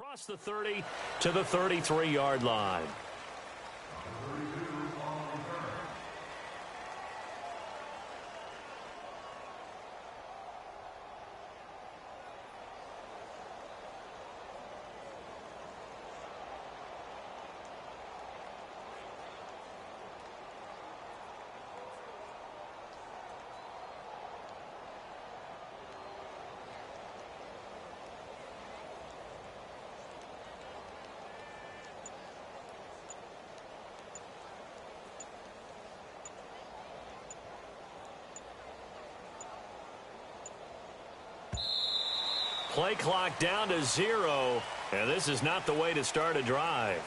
across the 30 to the 33-yard line. Play clock down to 0, and this is not the way to start a drive.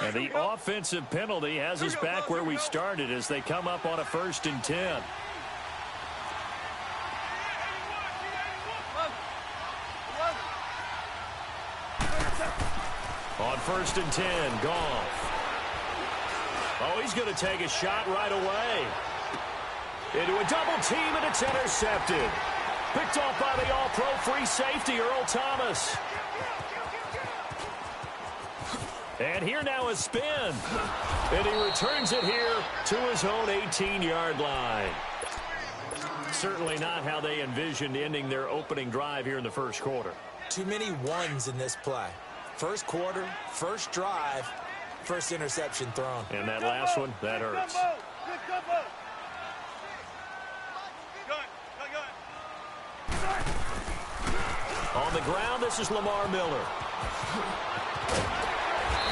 And the offensive penalty has us back where we started as they come up on a 1st and 10. On 1st and 10, Goff. Oh, he's going to take a shot right away. Into a double team, and it's intercepted. Picked off by the all-pro free safety, Earl Thomas. And here now a spin. And he returns it here to his own 18-yard line. Certainly not how they envisioned ending their opening drive here in the first quarter. Too many ones in this play. First quarter, first drive, first interception thrown. And that last one, that hurts. On the ground, this is Lamar Miller.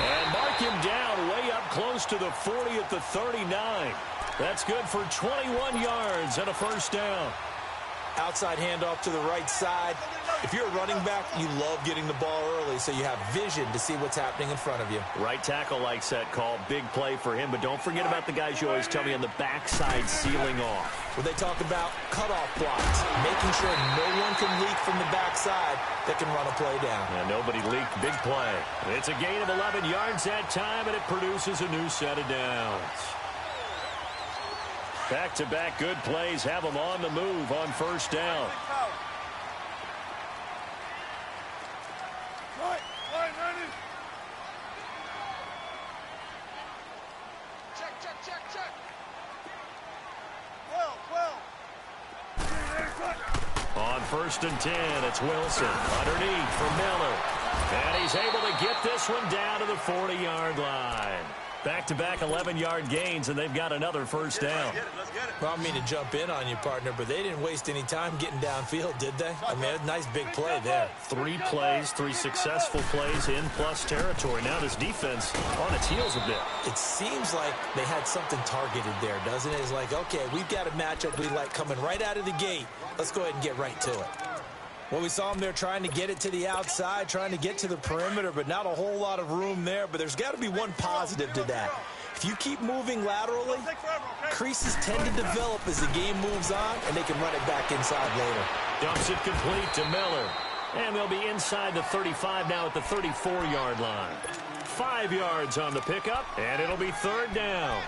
And mark him down way up close to the 40 at the 39. That's good for 21 yards and a first down. Outside handoff to the right side. If you're a running back, you love getting the ball early so you have vision to see what's happening in front of you. Right tackle likes that call. Big play for him. But don't forget about the guys you always tell me on the backside sealing off. Well, they talk about cutoff blocks, making sure no one can leak from the backside that can run a play down. Yeah, nobody leaked. Big play. It's a gain of 11 yards that time, and it produces a new set of downs. Back-to-back good plays have them on the move on first down. On 1st and 10, it's Wilson underneath for Miller. And he's able to get this one down to the 40-yard line. Back-to-back 11-yard gains, and they've got another first down. Well, I don't mean to jump in on you, partner, but they didn't waste any time getting downfield, did they? I mean, a nice big play there. 3 plays, 3 successful plays in plus territory. Now this defense on its heels a bit. It seems like they had something targeted there, doesn't it? It's like, okay, we've got a matchup we like coming right out of the gate. Let's go ahead and get right to it. Well, we saw them there trying to get it to the outside, trying to get to the perimeter, but not a whole lot of room there. But there's got to be one positive to that. If you keep moving laterally, creases tend to develop as the game moves on, and they can run it back inside later. Dumps it complete to Miller. And they'll be inside the 35 now at the 34-yard line. 5 yards on the pickup, and it'll be third down.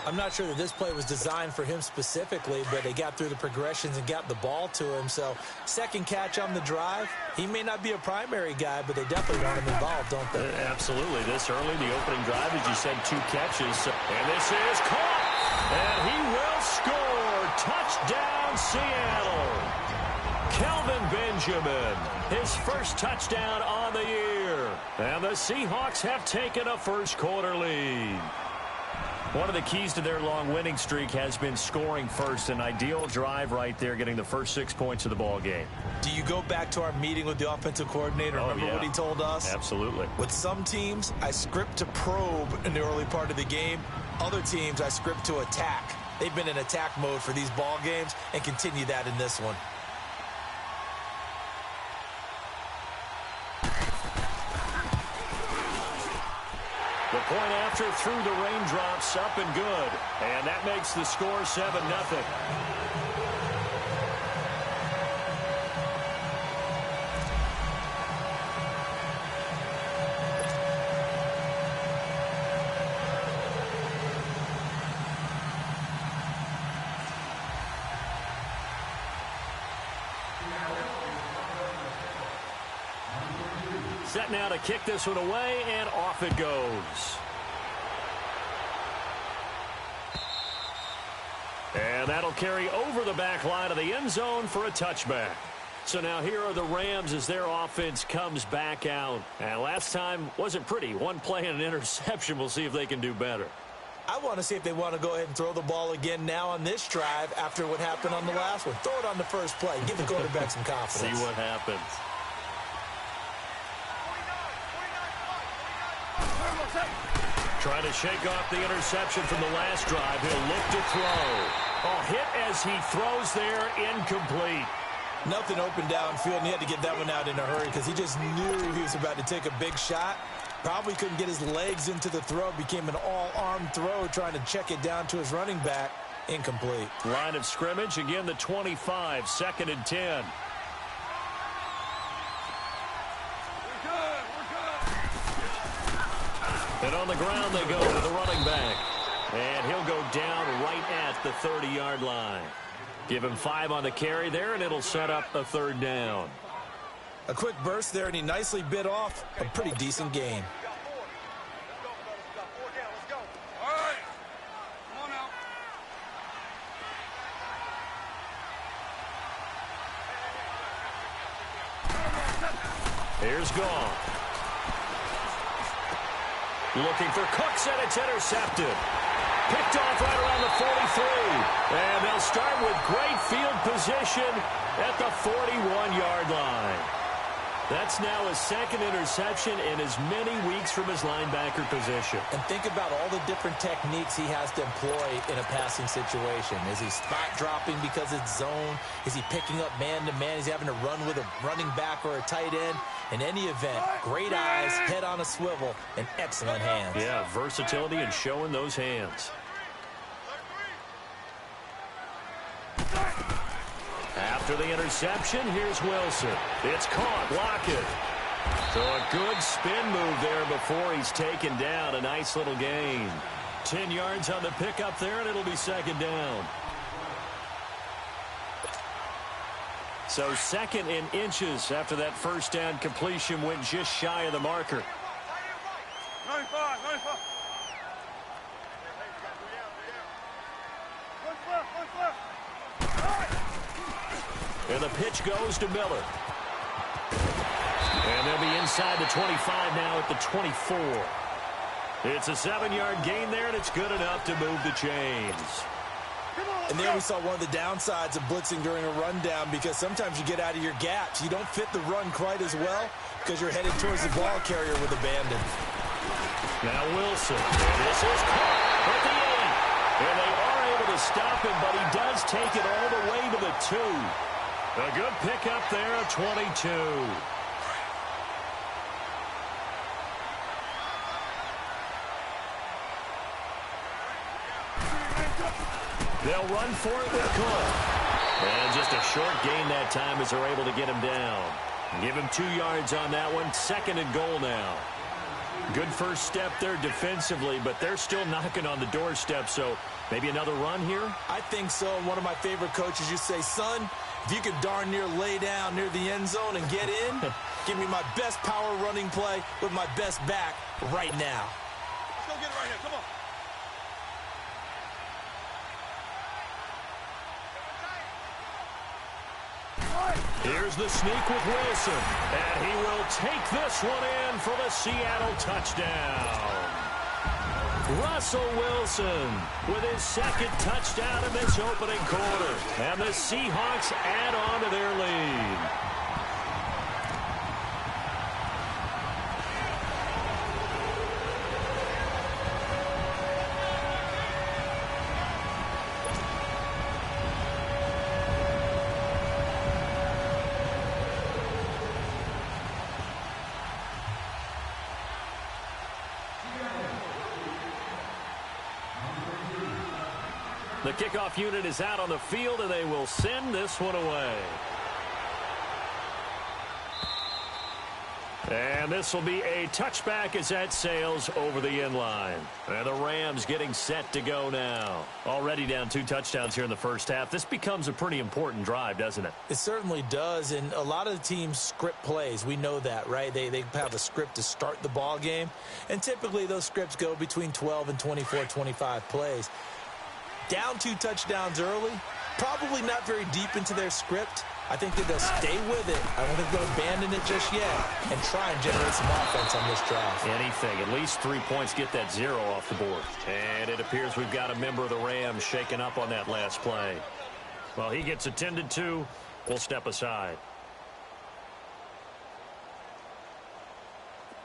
I'm not sure that this play was designed for him specifically, but they got through the progressions and got the ball to him. So second catch on the drive. He may not be a primary guy, but they definitely want him involved, don't they? Absolutely. This early, the opening drive, as you said, 2 catches. And this is caught. And he will score. Touchdown, Seattle. Kelvin Benjamin, his first touchdown on the year. And the Seahawks have taken a first-quarter lead. One of the keys to their long winning streak has been scoring first. An ideal drive right there, getting the first 6 points of the ball game. Do you go back to our meeting with the offensive coordinator? Remember what he told us? Absolutely. With some teams, I script to probe in the early part of the game. Other teams, I script to attack. They've been in attack mode for these ball games and continue that in this one. The point after through the raindrops, up and good. And that makes the score 7-0. Set now to kick this one away, and off it goes. And that'll carry over the back line of the end zone for a touchback. So now here are the Rams as their offense comes back out. And last time wasn't pretty. One play and an interception. We'll see if they can do better. I want to see if they want to go ahead and throw the ball again now on this drive after what happened on the last one. Throw it on the first play. Give the quarterback some confidence. See what happens. Trying to shake off the interception from the last drive. He'll look to throw. Oh, hit as he throws there, incomplete. Nothing open downfield, and he had to get that one out in a hurry because he just knew he was about to take a big shot. Probably couldn't get his legs into the throw. Became an all-arm throw, trying to check it down to his running back. Incomplete. Line of scrimmage, again the 25, 2nd and 10. And on the ground they go to the running back. And he'll go down right at the 30-yard line. Give him 5 on the carry there, and it'll set up a third down. A quick burst there, and he nicely bit off a pretty decent game. Here's Goff. Looking for Cooks, and it's intercepted. Picked off right around the 43. And they'll start with great field position at the 41-yard line. That's now his 2nd interception in as many weeks from his linebacker position. And think about all the different techniques he has to employ in a passing situation. Is he spot dropping because it's zone? Is he picking up man-to-man? Is he having to run with a running back or a tight end? In any event, great eyes, head on a swivel, and excellent hands. Yeah, versatility and showing those hands. After the interception, here's Wilson. It's caught. Lockett. So a good spin move there before he's taken down. A nice little gain. 10 yards on the pickup there, and it'll be 2nd down. So 2nd in inches after that first down completion went just shy of the marker. 95. And the pitch goes to Miller. And they'll be inside the 25 now at the 24. It's a 7-yard gain there, and it's good enough to move the chains. And there we saw one of the downsides of blitzing during a rundown, because sometimes you get out of your gaps. You don't fit the run quite as well because you're headed towards the ball carrier with abandon. Now Wilson. This is caught at the 8. And they are able to stop him, but he does take it all the way to the 2. A good pickup there at 22. They'll run for it with Cook. And just a short gain that time as they're able to get him down. Give him 2 yards on that one. 2nd and goal now. Good first step there defensively, but they're still knocking on the doorstep, so maybe another run here? I think so. One of my favorite coaches, you say, son, if you could darn near lay down near the end zone and get in, give me my best power running play with my best back right now. Let's go get it right here. Come on. Here's the sneak with Wilson, and he will take this one in for the Seattle touchdown. Russell Wilson with his 2nd touchdown in this opening quarter, and the Seahawks add on to their lead. The kickoff unit is out on the field, and they will send this one away. And this will be a touchback as that sails over the end line. And the Rams getting set to go now. Already down 2 touchdowns here in the first half. This becomes a pretty important drive, doesn't it? It certainly does, and a lot of the teams script plays. We know that, right? They have a script to start the ball game, and typically those scripts go between 12 and 24, 25 plays. Down 2 touchdowns early, probably not very deep into their script. I think that they'll stay with it. I don't think they'll abandon it just yet and try and generate some offense on this drive. Anything. At least 3 points, get that 0 off the board. And it appears we've got a member of the Rams shaken up on that last play. Well, he gets attended to. We'll step aside.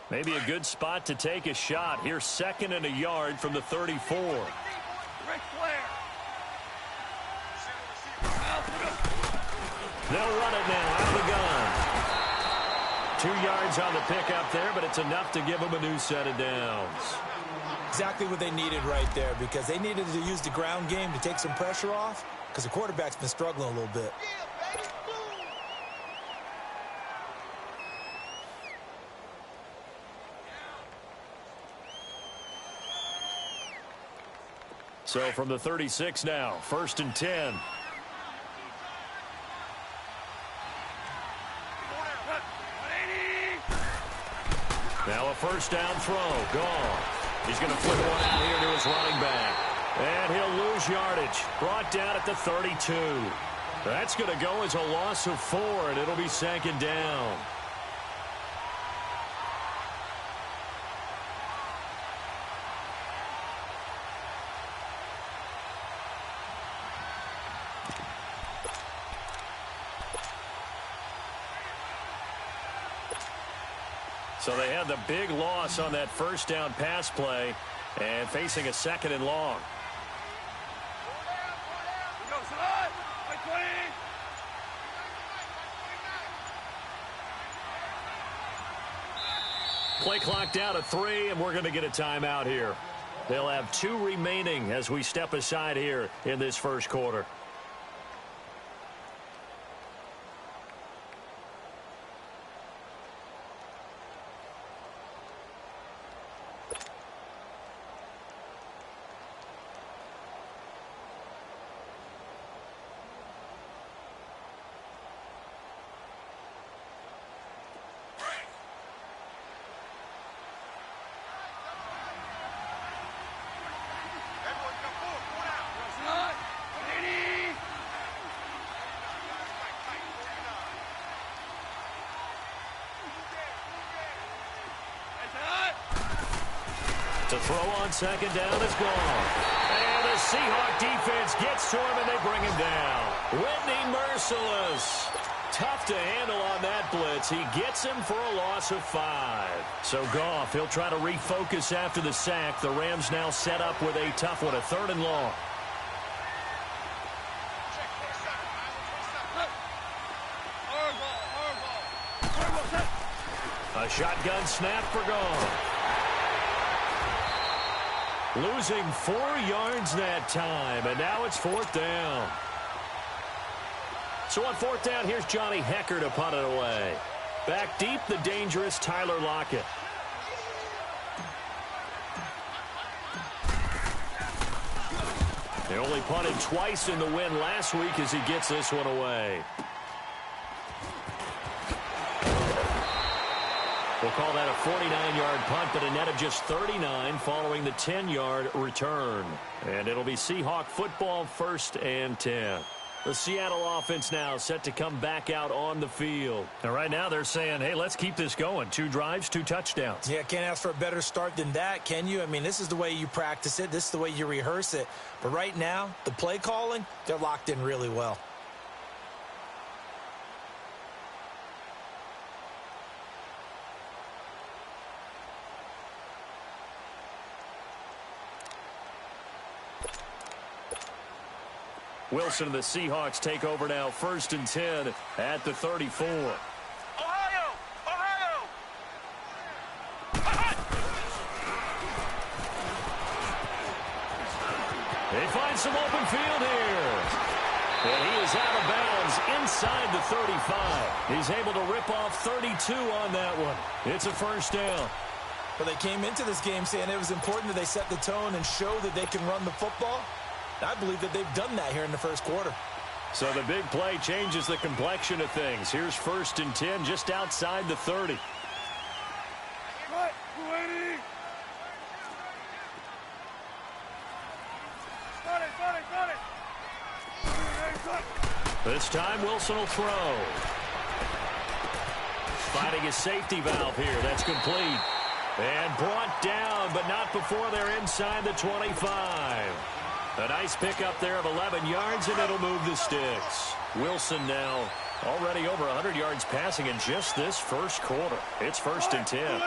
Maybe a good spot to take a shot. Here's 2nd and a yard from the 34. Ric Flair. They'll run it now out of the gun. 2 yards on the pickup there, but it's enough to give them a new set of downs. Exactly what they needed right there, because they needed to use the ground game to take some pressure off, because the quarterback's been struggling a little bit. So from the 36 now, 1st and 10. Now a first down throw. Gone. He's going to flip one out here to his running back. And he'll lose yardage. Brought down at the 32. That's going to go as a loss of 4, and it'll be 2nd down. So they had the big loss on that first down pass play and facing a 2nd and long. Play clock down to 3, and we're going to get a timeout here. They'll have 2 remaining as we step aside here in this first quarter. To throw on second down is gone. And the Seahawk defense gets to him, and they bring him down. Whitney merciless. Tough to handle on that blitz. He gets him for a loss of 5. So Goff, he'll try to refocus after the sack. The Rams now set up with a tough one, a 3rd and long. A shotgun snap for Goff. Losing 4 yards that time, and now it's 4th down. So on 4th down, here's Johnny Hecker to punt it away. Back deep, the dangerous Tyler Lockett. They only punted twice in the win last week as he gets this one away. We'll call that a 49-yard punt, but a net of just 39 following the 10-yard return. And it'll be Seahawk football, 1st and 10. The Seattle offense now set to come back out on the field. And right now they're saying, hey, let's keep this going. 2 drives, 2 touchdowns. Yeah, can't ask for a better start than that, can you? I mean, this is the way you practice it. This is the way you rehearse it. But right now, the play calling, they're locked in really well. Wilson and the Seahawks take over now, 1st and 10 at the 34. Ohio! Ohio! They find some open field here. And he is out of bounds inside the 35. He's able to rip off 32 on that one. It's a 1st down. But they came into this game saying it was important that they set the tone and show that they can run the football. I believe that they've done that here in the 1st quarter. So the big play changes the complexion of things. Here's 1st and 10 just outside the 30. This time Wilson will throw. Finding his safety valve here. That's complete. And brought down, but not before they're inside the 25. A nice pickup there of 11 yards, and it'll move the sticks. Wilson now already over 100 yards passing in just this 1st quarter. It's 1st and 10.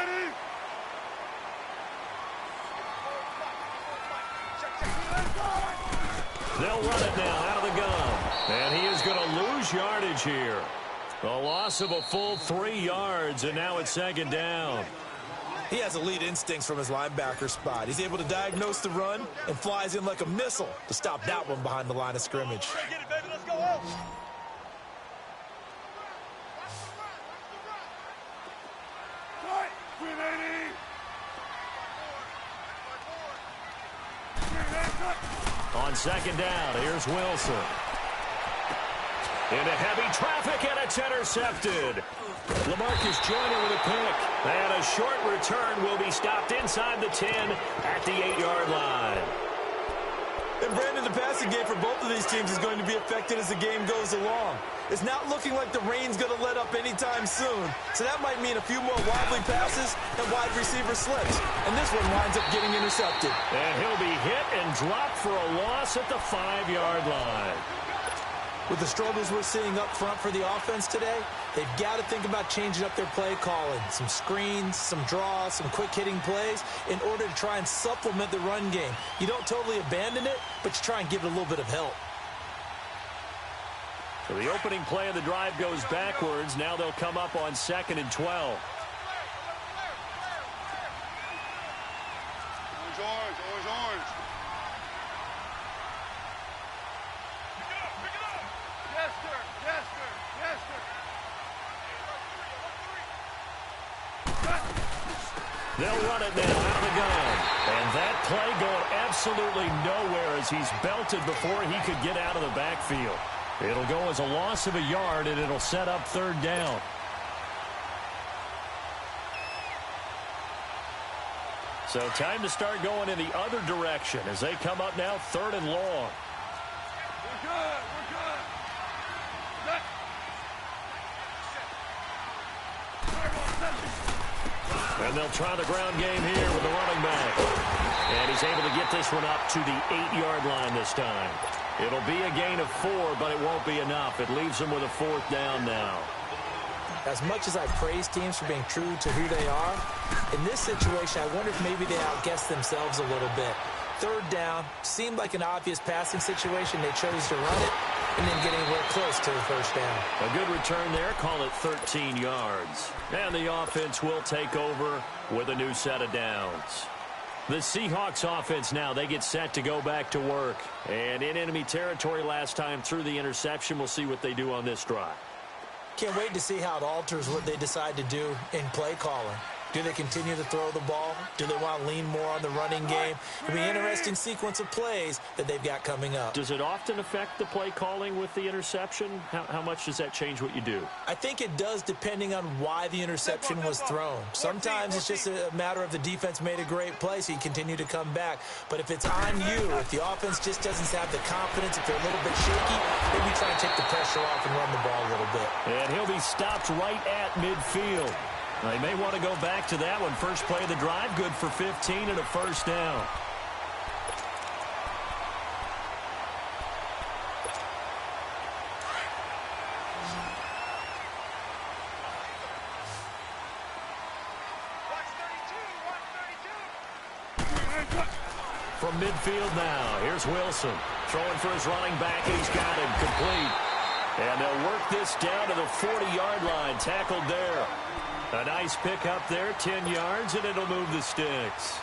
They'll run it now out of the gun. And he is going to lose yardage here. A loss of a full 3 yards, and now it's 2nd down. He has elite instincts from his linebacker spot. He's able to diagnose the run and flies in like a missile to stop that one behind the line of scrimmage. Get it, baby. Let's go home. On 2nd down, here's Wilson. Into heavy traffic, and it's intercepted. LaMarcus Joyner with a pick. And a short return will be stopped inside the 10 at the 8-yard line. And Brandon, the passing game for both of these teams is going to be affected as the game goes along. It's not looking like the rain's going to let up anytime soon. So that might mean a few more wobbly passes and wide receiver slips. And this one winds up getting intercepted. And he'll be hit and dropped for a loss at the 5-yard line. With the struggles we're seeing up front for the offense today, they've got to think about changing up their play calling. Some screens, some draws, some quick-hitting plays in order to try and supplement the run game. You don't totally abandon it, but you try and give it a little bit of help. So the opening play of the drive goes backwards. Now they'll come up on 2nd and 12. Orange, orange, orange, orange. Pick it up. Yes, sir. Yes, sir. Yes, sir. They'll run it now out of the gun. And that play going absolutely nowhere as he's belted before he could get out of the backfield. It'll go as a loss of a yard, and it'll set up 3rd down. So time to start going in the other direction as they come up now 3rd and long. We're good. We're good. And they'll try the ground game here with the running back. And he's able to get this one up to the 8-yard line this time. It'll be a gain of 4, but it won't be enough. It leaves them with a 4th down now. As much as I praise teams for being true to who they are, in this situation, I wonder if maybe they outguessed themselves a little bit. 3rd down, seemed like an obvious passing situation. They chose to run it and then get anywhere close to the 1st down. A good return there, call it 13 yards. And the offense will take over with a new set of downs. The Seahawks offense now, they get set to go back to work. And in enemy territory last time through the interception, we'll see what they do on this drive. Can't wait to see how it alters what they decide to do in play calling. Do they continue to throw the ball? Do they want to lean more on the running game? It'll be an interesting sequence of plays that they've got coming up. Does it often affect the play calling with the interception? How much does that change what you do? I think it does depending on why the interception was thrown. Sometimes it's just a matter of the defense made a great play, so you continue to come back. But if it's on you, if the offense just doesn't have the confidence, if they're a little bit shaky, maybe try and take the pressure off and run the ball a little bit. And he'll be stopped right at midfield. They may want to go back to that one. First play of the drive, good for 15 and a 1st down. From midfield now, here's Wilson. Throwing for his running back, and he's got him complete. And they'll work this down to the 40-yard line, tackled there. A nice pick up there, 10 yards, and it'll move the sticks.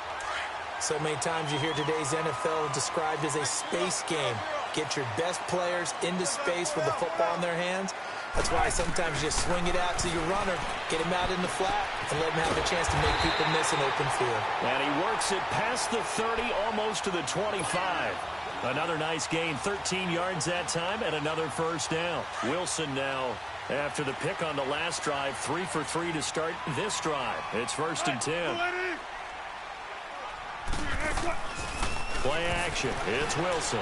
So many times you hear today's NFL described as a space game. Get your best players into space with the football in their hands. That's why sometimes you just swing it out to your runner, get him out in the flat, and let him have a chance to make people miss an open field. And he works it past the 30, almost to the 25. Another nice gain, 13 yards that time, and another 1st down. Wilson now, after the pick on the last drive, 3 for 3 to start this drive. It's 1st and 10. Play action. It's Wilson.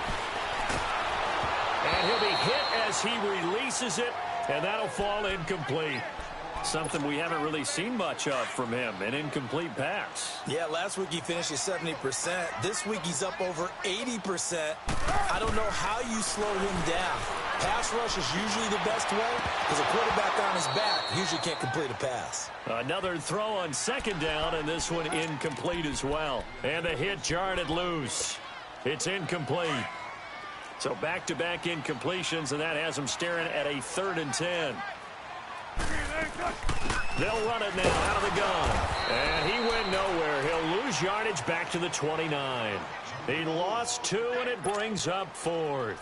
And he'll be hit as he releases it, and that'll fall incomplete. Something we haven't really seen much of from him, an incomplete pass. Yeah, last week he finished at 70%. This week he's up over 80%. I don't know how you slow him down. Pass rush is usually the best way because a quarterback on his back usually can't complete a pass. Another throw on 2nd down, and this one incomplete as well. And the hit jarred it loose. It's incomplete. So back-to-back incompletions, and that has him staring at a 3rd and 10. They'll run it now out of the gun. And he went nowhere. He'll lose yardage back to the 29. He lost 2, and it brings up 4th.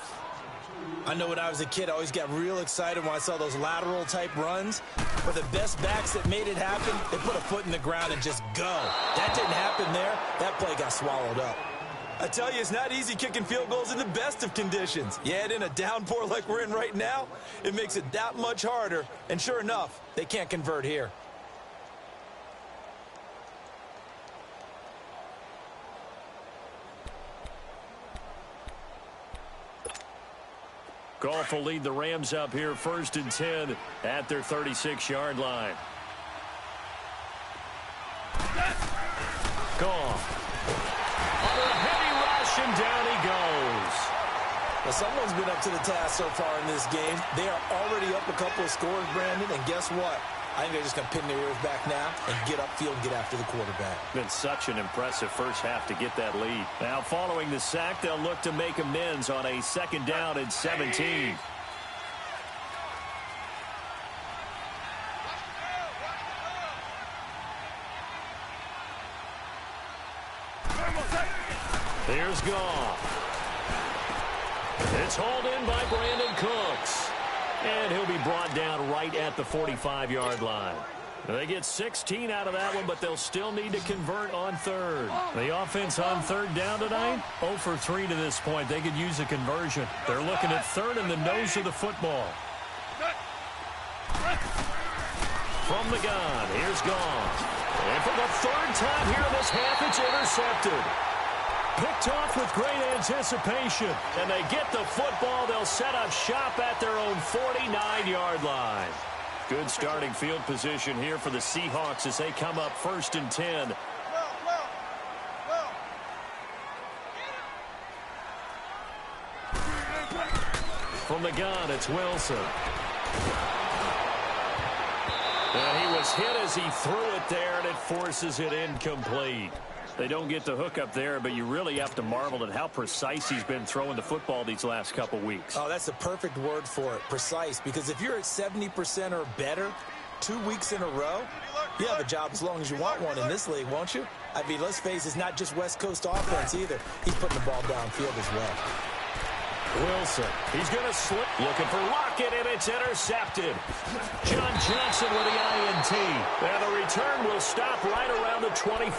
I know when I was a kid, I always got real excited when I saw those lateral-type runs. But the best backs that made it happen, they put a foot in the ground and just go. That didn't happen there. That play got swallowed up. I tell you, it's not easy kicking field goals in the best of conditions. Yet in a downpour like we're in right now, it makes it that much harder. And sure enough, they can't convert here. Goff will lead the Rams up here 1st and 10 at their 36-yard line. Goff. Under a heavy rush, and down he goes. Well, someone's been up to the task so far in this game. They are already up a couple of scores, Brandon, and guess what? I think they're just going to pin their ears back now and get upfield and get after the quarterback. Been such an impressive first half to get that lead. Now, following the sack, they'll look to make amends on a 2nd down and 17. Here's Goff. It's hauled in by Brandon Cooks. And he'll be brought down right at the 45-yard line. They get 16 out of that one, but they'll still need to convert on 3rd. The offense on 3rd down tonight, 0 for 3 to this point. They could use a conversion. They're looking at 3rd in the nose of the football. From the gun, here's Goff. And for the 3rd time here in this half, it's intercepted. Picked off with great anticipation. And they get the football. They'll set up shop at their own 49-yard line. Good starting field position here for the Seahawks as they come up 1st and 10. From the gun, it's Wilson. And he was hit as he threw it there, and it forces it incomplete. They don't get the hook up there, but you really have to marvel at how precise he's been throwing the football these last couple weeks. Oh, that's the perfect word for it, precise, because if you're at 70% or better 2 weeks in a row, you have a job as long as you want one in this league, won't you? I mean, let's face it, it's not just West Coast offense either. He's putting the ball downfield as well. Wilson, he's going to slip, looking for Lockett, and it's intercepted. John Johnson with the INT, and the return will stop right around the 25.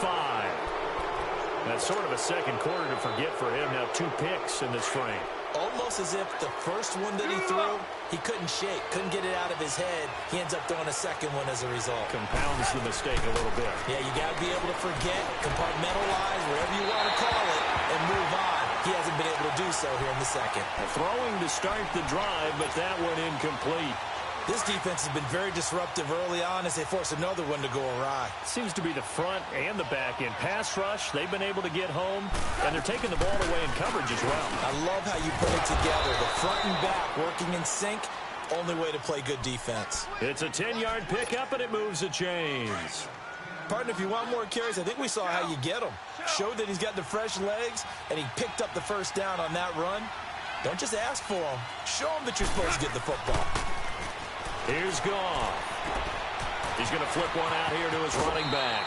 That's sort of a second quarter to forget for him. Now 2 picks in this frame. Almost as if the first one that he threw, he couldn't shake, couldn't get it out of his head. He ends up throwing a second one as a result. Compounds the mistake a little bit. Yeah, you got to be able to forget, compartmentalize, whatever you want to call it, and move on. He hasn't been able to do so here in the second. Throwing to start the drive, but that one incomplete. This defense has been very disruptive early on as they force another one to go awry. Seems to be the front and the back end. Pass rush, they've been able to get home, and they're taking the ball away in coverage as well. I love how you put it together. The front and back working in sync, only way to play good defense. It's a 10-yard pickup, and it moves the chains. Partner, if you want more carries, I think we saw how you get them. Showed that he's got the fresh legs, and he picked up the first down on that run. Don't just ask for them. Show them that you're supposed to get the football. Here's Goff. He's going to flip one out here to his running back.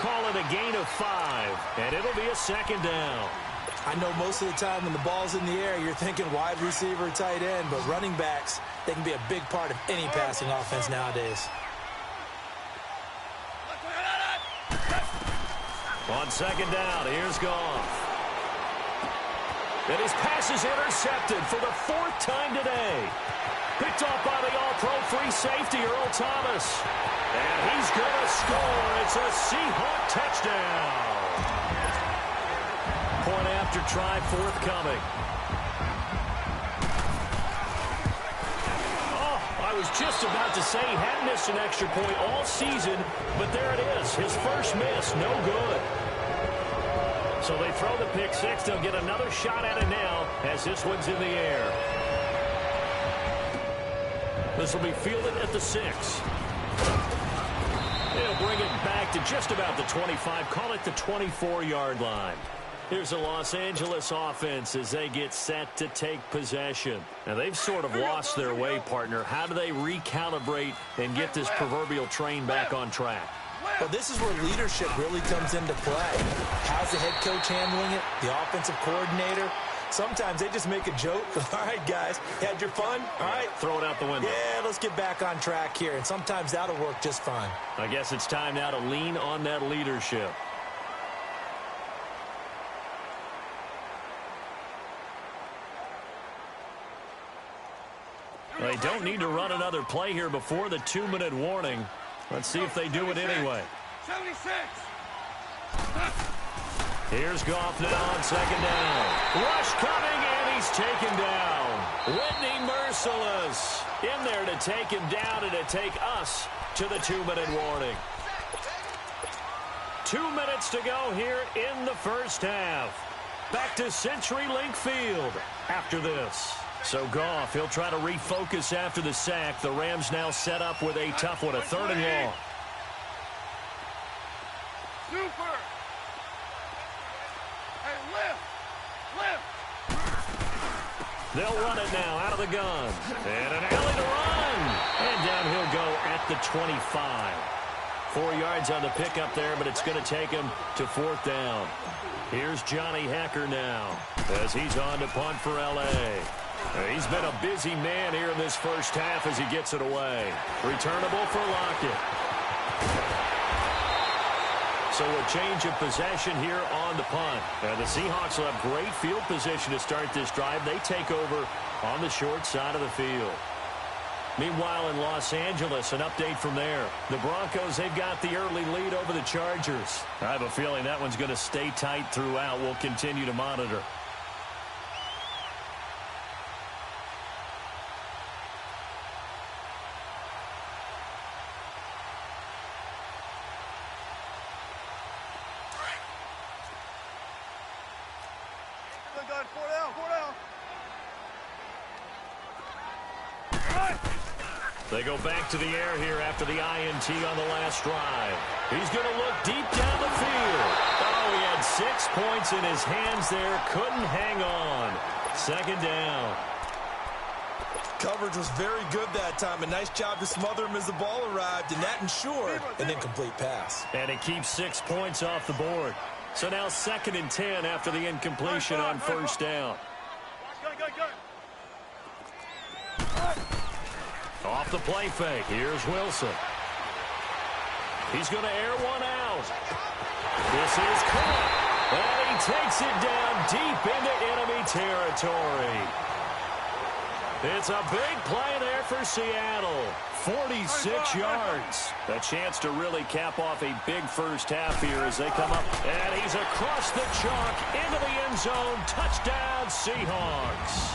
Call it a gain of 5, and it'll be a second down. I know most of the time when the ball's in the air, you're thinking wide receiver, tight end, but running backs, they can be a big part of any passing offense nowadays. On second down, here's Goff. And his pass is intercepted for the 4th time today. Picked off by the all-pro free safety, Earl Thomas. And he's going to score. It's a Seahawk touchdown. Point after try forthcoming. Oh, I was just about to say he hadn't missed an extra point all season, but there it is. His first miss, no good. So they throw the pick 6. They'll get another shot at it now as this one's in the air. This will be fielded at the 6. They'll bring it back to just about the 25. Call it the 24-yard line. Here's the Los Angeles offense as they get set to take possession. Now, they've sort of lost their way, partner. How do they recalibrate and get this proverbial train back on track? Well, this is where leadership really comes into play. How's the head coach handling it? The offensive coordinator? Sometimes they just make a joke. All right, guys, had your fun? All right. Throw it out the window. Yeah, let's get back on track here. And sometimes that'll work just fine. I guess it's time now to lean on that leadership. They don't need to run another play here before the 2-minute warning. Let's see if they do it anyway. 76. Here's Goff now on second down. Rush coming, and he's taken down. Whitney merciless in there to take him down and to take us to the 2-minute warning. 2 minutes to go here in the first half. Back to CenturyLink Field after this. So Goff, he'll try to refocus after the sack. The Rams now set up with a tough one, a 3rd and long. Super. Hey, lift. They'll run it now out of the gun. And an alley to run. And down he'll go at the 25. 4 yards on the pickup there, but it's going to take him to 4th down. Here's Johnny Hecker now as he's on to punt for L.A. He's been a busy man here in this first half as he gets it away. Returnable for Lockett. So a change of possession here on the punt. And the Seahawks will have great field position to start this drive. They take over on the short side of the field. Meanwhile, in Los Angeles, an update from there. The Broncos, they've got the early lead over the Chargers. I have a feeling that one's going to stay tight throughout. We'll continue to monitor. gun. 4 down. 4 down. They go back to the air here after the INT on the last drive. He's going to look deep down the field. Oh, he had 6 points in his hands there. Couldn't hang on. Second down. Coverage was very good that time. A nice job to smother him as the ball arrived, and that ensured an incomplete pass. And it keeps 6 points off the board. So now 2nd and 10 after the incompletion on first down. Off the play fake. Here's Wilson. He's going to air one out. This is caught. And he takes it down deep into enemy territory. It's a big play there for Seattle. 46 yards. A chance to really cap off a big first half here as they come up. And he's across the chalk into the end zone. Touchdown, Seahawks.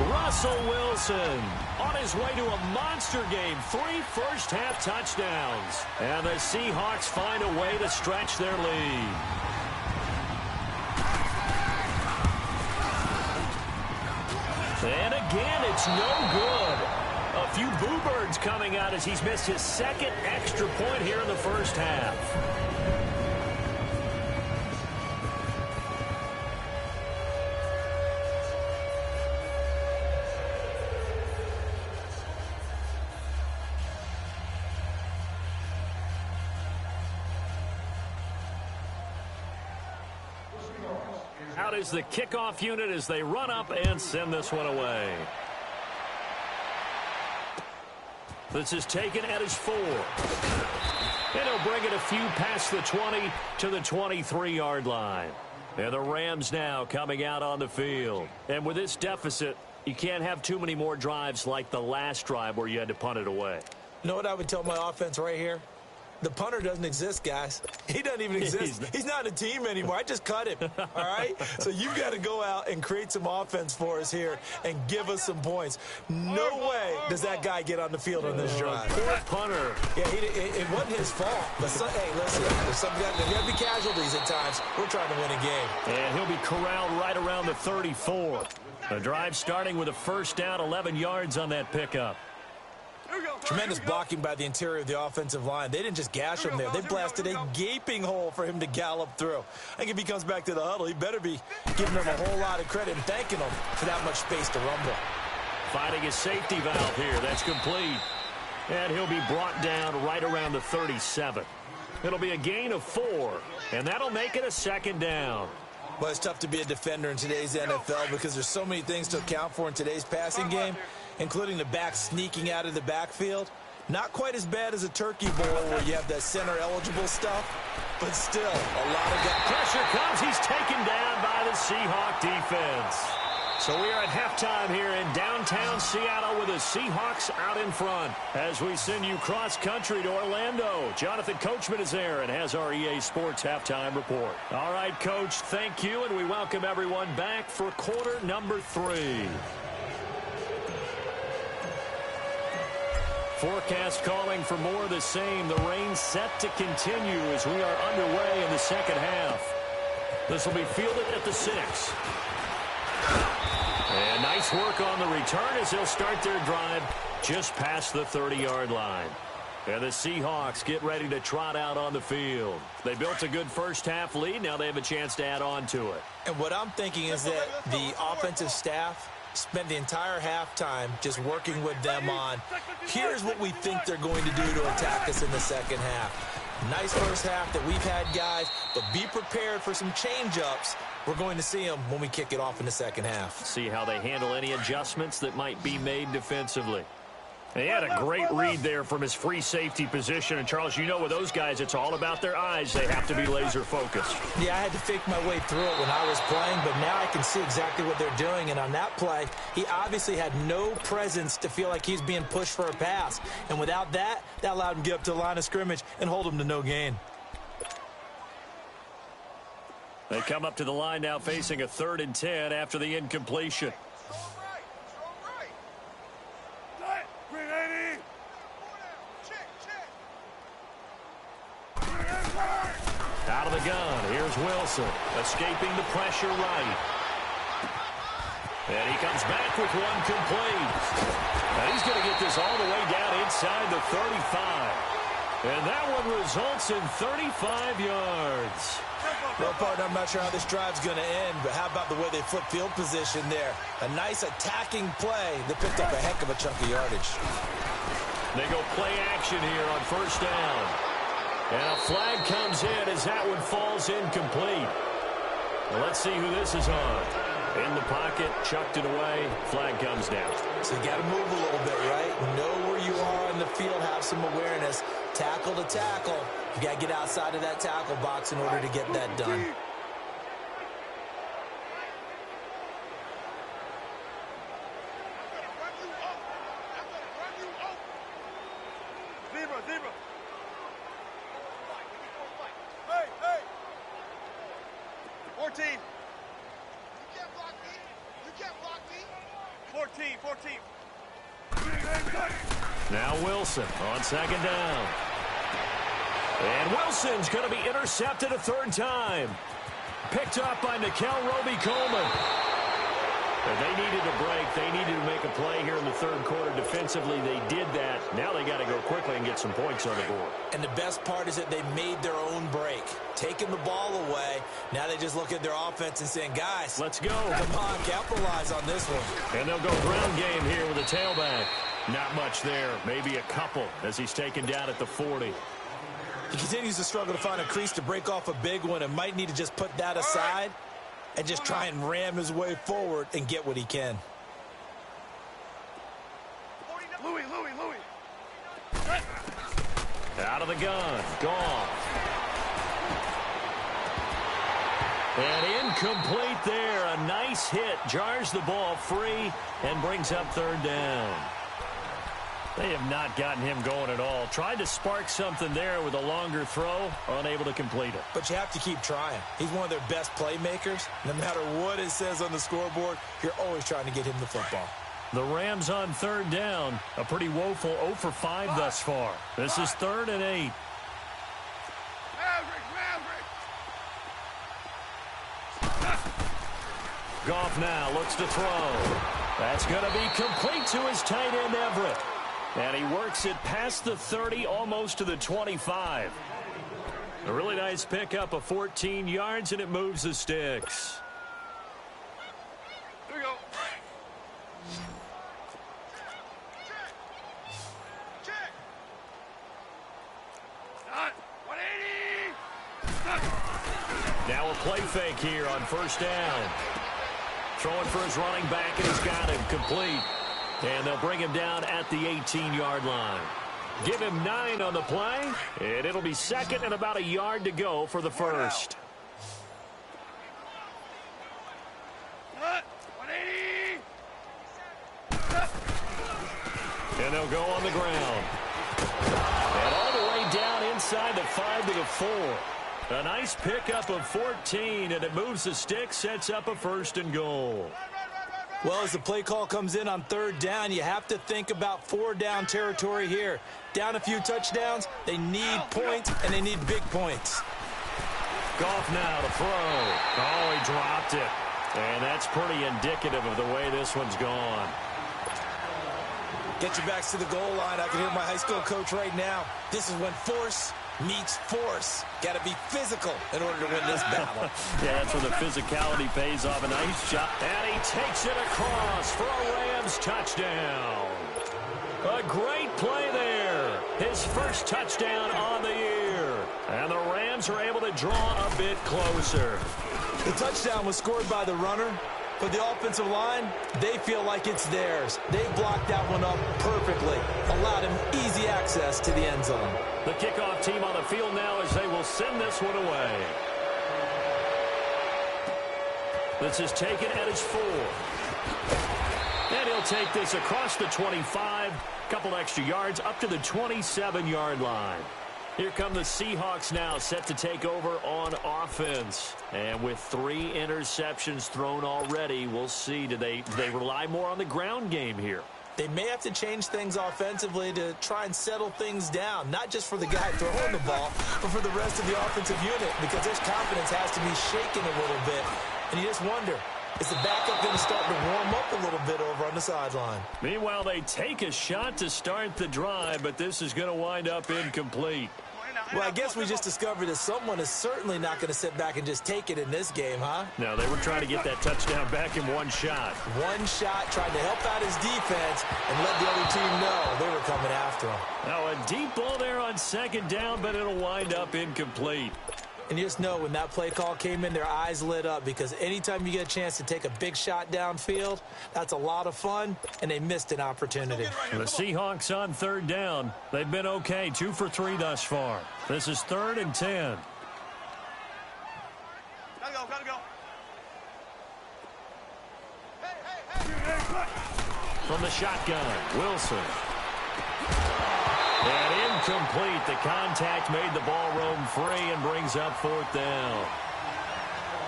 Russell Wilson on his way to a monster game. 3 first-half touchdowns. And the Seahawks find a way to stretch their lead. And again, it's no good. A few boo birds coming out as he's missed his 2nd extra point here in the first half. Out is the kickoff unit as they run up and send this one away. This is taken at his 4. And he'll bring it a few past the 20 to the 23-yard line. And the Rams now coming out on the field. And with this deficit, you can't have too many more drives like the last drive where you had to punt it away. You know what I would tell my offense right here? The punter doesn't exist, guys. He doesn't even exist. He's not a team anymore. I just cut him, all right? So you've got to go out and create some offense for us here and give us some points. No way does that guy get on the field on this drive. Poor punter. Yeah, it wasn't his fault. But hey, listen, there's got to be casualties at times. We're trying to win a game. And he'll be corralled right around the 34. The drive starting with a first down, 11 yards on that pickup. Tremendous blocking by the interior of the offensive line. They didn't just gash him there. They blasted a gaping hole for him to gallop through. I think if he comes back to the huddle, he better be giving them a whole lot of credit and thanking them for that much space to rumble. Finding a safety valve here. That's complete. And he'll be brought down right around the 37. It'll be a gain of 4, and that'll make it a 2nd down. Well, it's tough to be a defender in today's NFL because there's so many things to account for in today's passing game, including the back sneaking out of the backfield. Not quite as bad as a turkey bowl where you have that center-eligible stuff, but still, a lot of that. Pressure comes. He's taken down by the Seahawk defense. So we are at halftime here in downtown Seattle with the Seahawks out in front as we send you cross-country to Orlando. Jonathan Coachman is there and has our EA Sports halftime report. All right, Coach, thank you, and we welcome everyone back for quarter number 3. Forecast calling for more of the same. The rain set to continue as we are underway in the second half. This will be fielded at the 6. And nice work on the return as they'll start their drive just past the 30-yard line. And the Seahawks get ready to trot out on the field. They built a good first-half lead. Now they have a chance to add on to it. And what I'm thinking is that the offensive staff spent the entire halftime just working with them on, here's what we think they're going to do to attack us in the second half. Nice first half that we've had, guys, but be prepared for some change-ups. We're going to see them when we kick it off in the second half. See how they handle any adjustments that might be made defensively. He had a great read there from his free safety position. And, Charles, you know with those guys, it's all about their eyes. They have to be laser-focused. Yeah, I had to fake my way through it when I was playing, but now I can see exactly what they're doing. And on that play, he obviously had no presence to feel like he's being pushed for a pass. And without that, that allowed him to get up to the line of scrimmage and hold him to no gain. They come up to the line now facing a 3rd and 10 after the incompletion. Out of the gun, here's Wilson, escaping the pressure right. And he comes back with one complete. And he's going to get this all the way down inside the 35. And that one results in 35 yards. Well, partner, I'm not sure how this drive's going to end, but how about the way they flip field position there? A nice attacking play that picked up a heck of a chunk of yardage. They go play action here on first down. And a flag comes in as that one falls incomplete. Well, let's see who this is on. In the pocket, chucked it away, flag comes down. So you got to move a little bit, right? Know where you are in the field, have some awareness. Tackle to tackle. You got to get outside of that tackle box in order to get that done. Zebra. Hey. 14. You can't block me. 14. Now Wilson on second down. And Wilson's going to be intercepted a third time. Picked up by Nickel Roby-Coleman. And they needed a break. They needed to make a play here in the third quarter. Defensively, they did that. Now they got to go quickly and get some points on the board. And the best part is that they made their own break. Taking the ball away. Now they just look at their offense and saying, guys, let's go. Come on, capitalize on this one. And they'll go ground game here with a tailback. Not much there. Maybe a couple as he's taken down at the 40. He continues to struggle to find a crease to break off a big one and might need to just put that aside and just try and ram his way forward and get what he can. Louis. Out of the gun. Gone. And incomplete there. A nice hit. Jars the ball free and brings up third down. They have not gotten him going at all. Tried to spark something there with a longer throw. Unable to complete it. But you have to keep trying. He's one of their best playmakers. No matter what it says on the scoreboard, you're always trying to get him the football. The Rams on third down. A pretty woeful 0 for 5 thus far. This is 3rd and 8. Goff now looks to throw. That's going to be complete to his tight end, Everett. And he works it past the 30, almost to the 25. A really nice pickup of 14 yards, and it moves the sticks. Here we go. Check. 180. Now a play fake here on first down. Throwing for his running back, and he's got him complete. And they'll bring him down at the 18-yard line. Give him 9 on the play, and it'll be second and about a yard to go for the first. 180. And they'll go on the ground. And all the way down inside the 5 to the 4. A nice pickup of 14, and it moves the stick, sets up a 1st and goal. Well, as the play call comes in on third down, you have to think about 4-down territory here. Down a few touchdowns, they need points, and they need big points. Goff now to throw. Oh, he dropped it. And that's pretty indicative of the way this one's gone. Get your backs to the goal line. I can hear my high school coach right now. This is when force meets force. Got to be physical in order to win this battle. Yeah, that's where the physicality pays off. A nice shot. And he takes it across for a Rams touchdown. A great play there. His first touchdown on the year. And the Rams are able to draw a bit closer. The touchdown was scored by the runner, but the offensive line, they feel like it's theirs. They blocked that one up perfectly. Allowed him easy access to the end zone. The kickoff team on the field now as they will send this one away. This is taken at his 4. And he'll take this across the 25. Couple extra yards up to the 27-yard line. Here come the Seahawks now, set to take over on offense. And with 3 interceptions thrown already, we'll see. Do they rely more on the ground game here? They may have to change things offensively to try and settle things down, not just for the guy throwing the ball, but for the rest of the offensive unit, because their confidence has to be shaken a little bit. And you just wonder, Is the backup going to start to warm up a little bit over on the sideline? Meanwhile, they take a shot to start the drive, but this is going to wind up incomplete. Well, I guess we just discovered that someone is certainly not going to sit back and just take it in this game, huh? No, they were trying to get that touchdown back in one shot. One shot, trying to help out his defense and let the other team know they were coming after him. Now, a deep ball there on second down, but it'll wind up incomplete. And you just know when that play call came in, their eyes lit up because anytime you get a chance to take a big shot downfield, that's a lot of fun, and they missed an opportunity. The Seahawks on third down. They've been okay, 2 for 3 thus far. This is 3rd and 10. Gotta go. From the shotgun, Wilson. And incomplete. The contact made the ball roam free and brings up 4th down.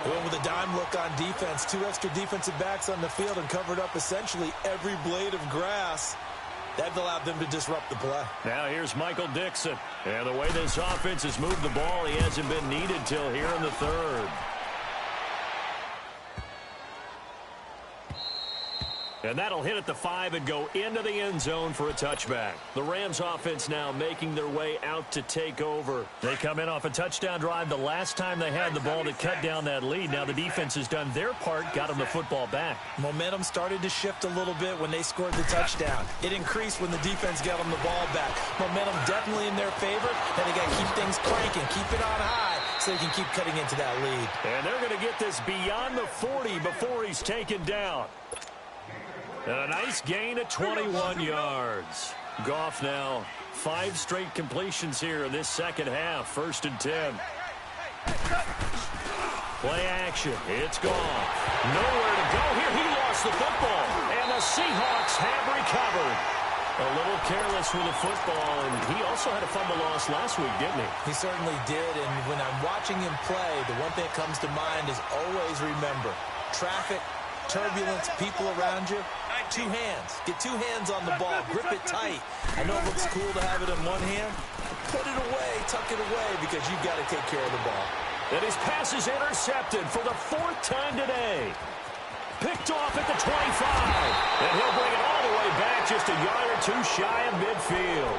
They went with a dime look on defense. 2 extra defensive backs on the field and covered up essentially every blade of grass. That allowed them to disrupt the play. Now here's Michael Dixon. And the way this offense has moved the ball, he hasn't been needed till here in the 3rd. And that'll hit at the 5 and go into the end zone for a touchback. The Rams offense now making their way out to take over. They come in off a touchdown drive the last time they had the ball to cut down that lead. Now the defense has done their part, got them the football back. Momentum started to shift a little bit when they scored the touchdown. It increased when the defense got them the ball back. Momentum definitely in their favor, and they got to keep things cranking, keep it on high so they can keep cutting into that lead. And they're going to get this beyond the 40 before he's taken down. And a nice gain of 21 yards. Goff now 5 straight completions here in this second half. 1st and 10. Play action. It's Goff. Nowhere to go here. He lost the football. And the Seahawks have recovered. A little careless with the football, and he also had a fumble loss last week, didn't he? He certainly did, and when I'm watching him play, the one thing that comes to mind is always remember, traffic, turbulence, people around you, 2 hands. Get 2 hands on the ball. Grip it tight. I know it looks cool to have it in one hand. Put it away, tuck it away, because you've got to take care of the ball. And his pass is intercepted for the 4th time today. Picked off at the 25. And he'll bring it all the way back just a yard or 2 shy of midfield.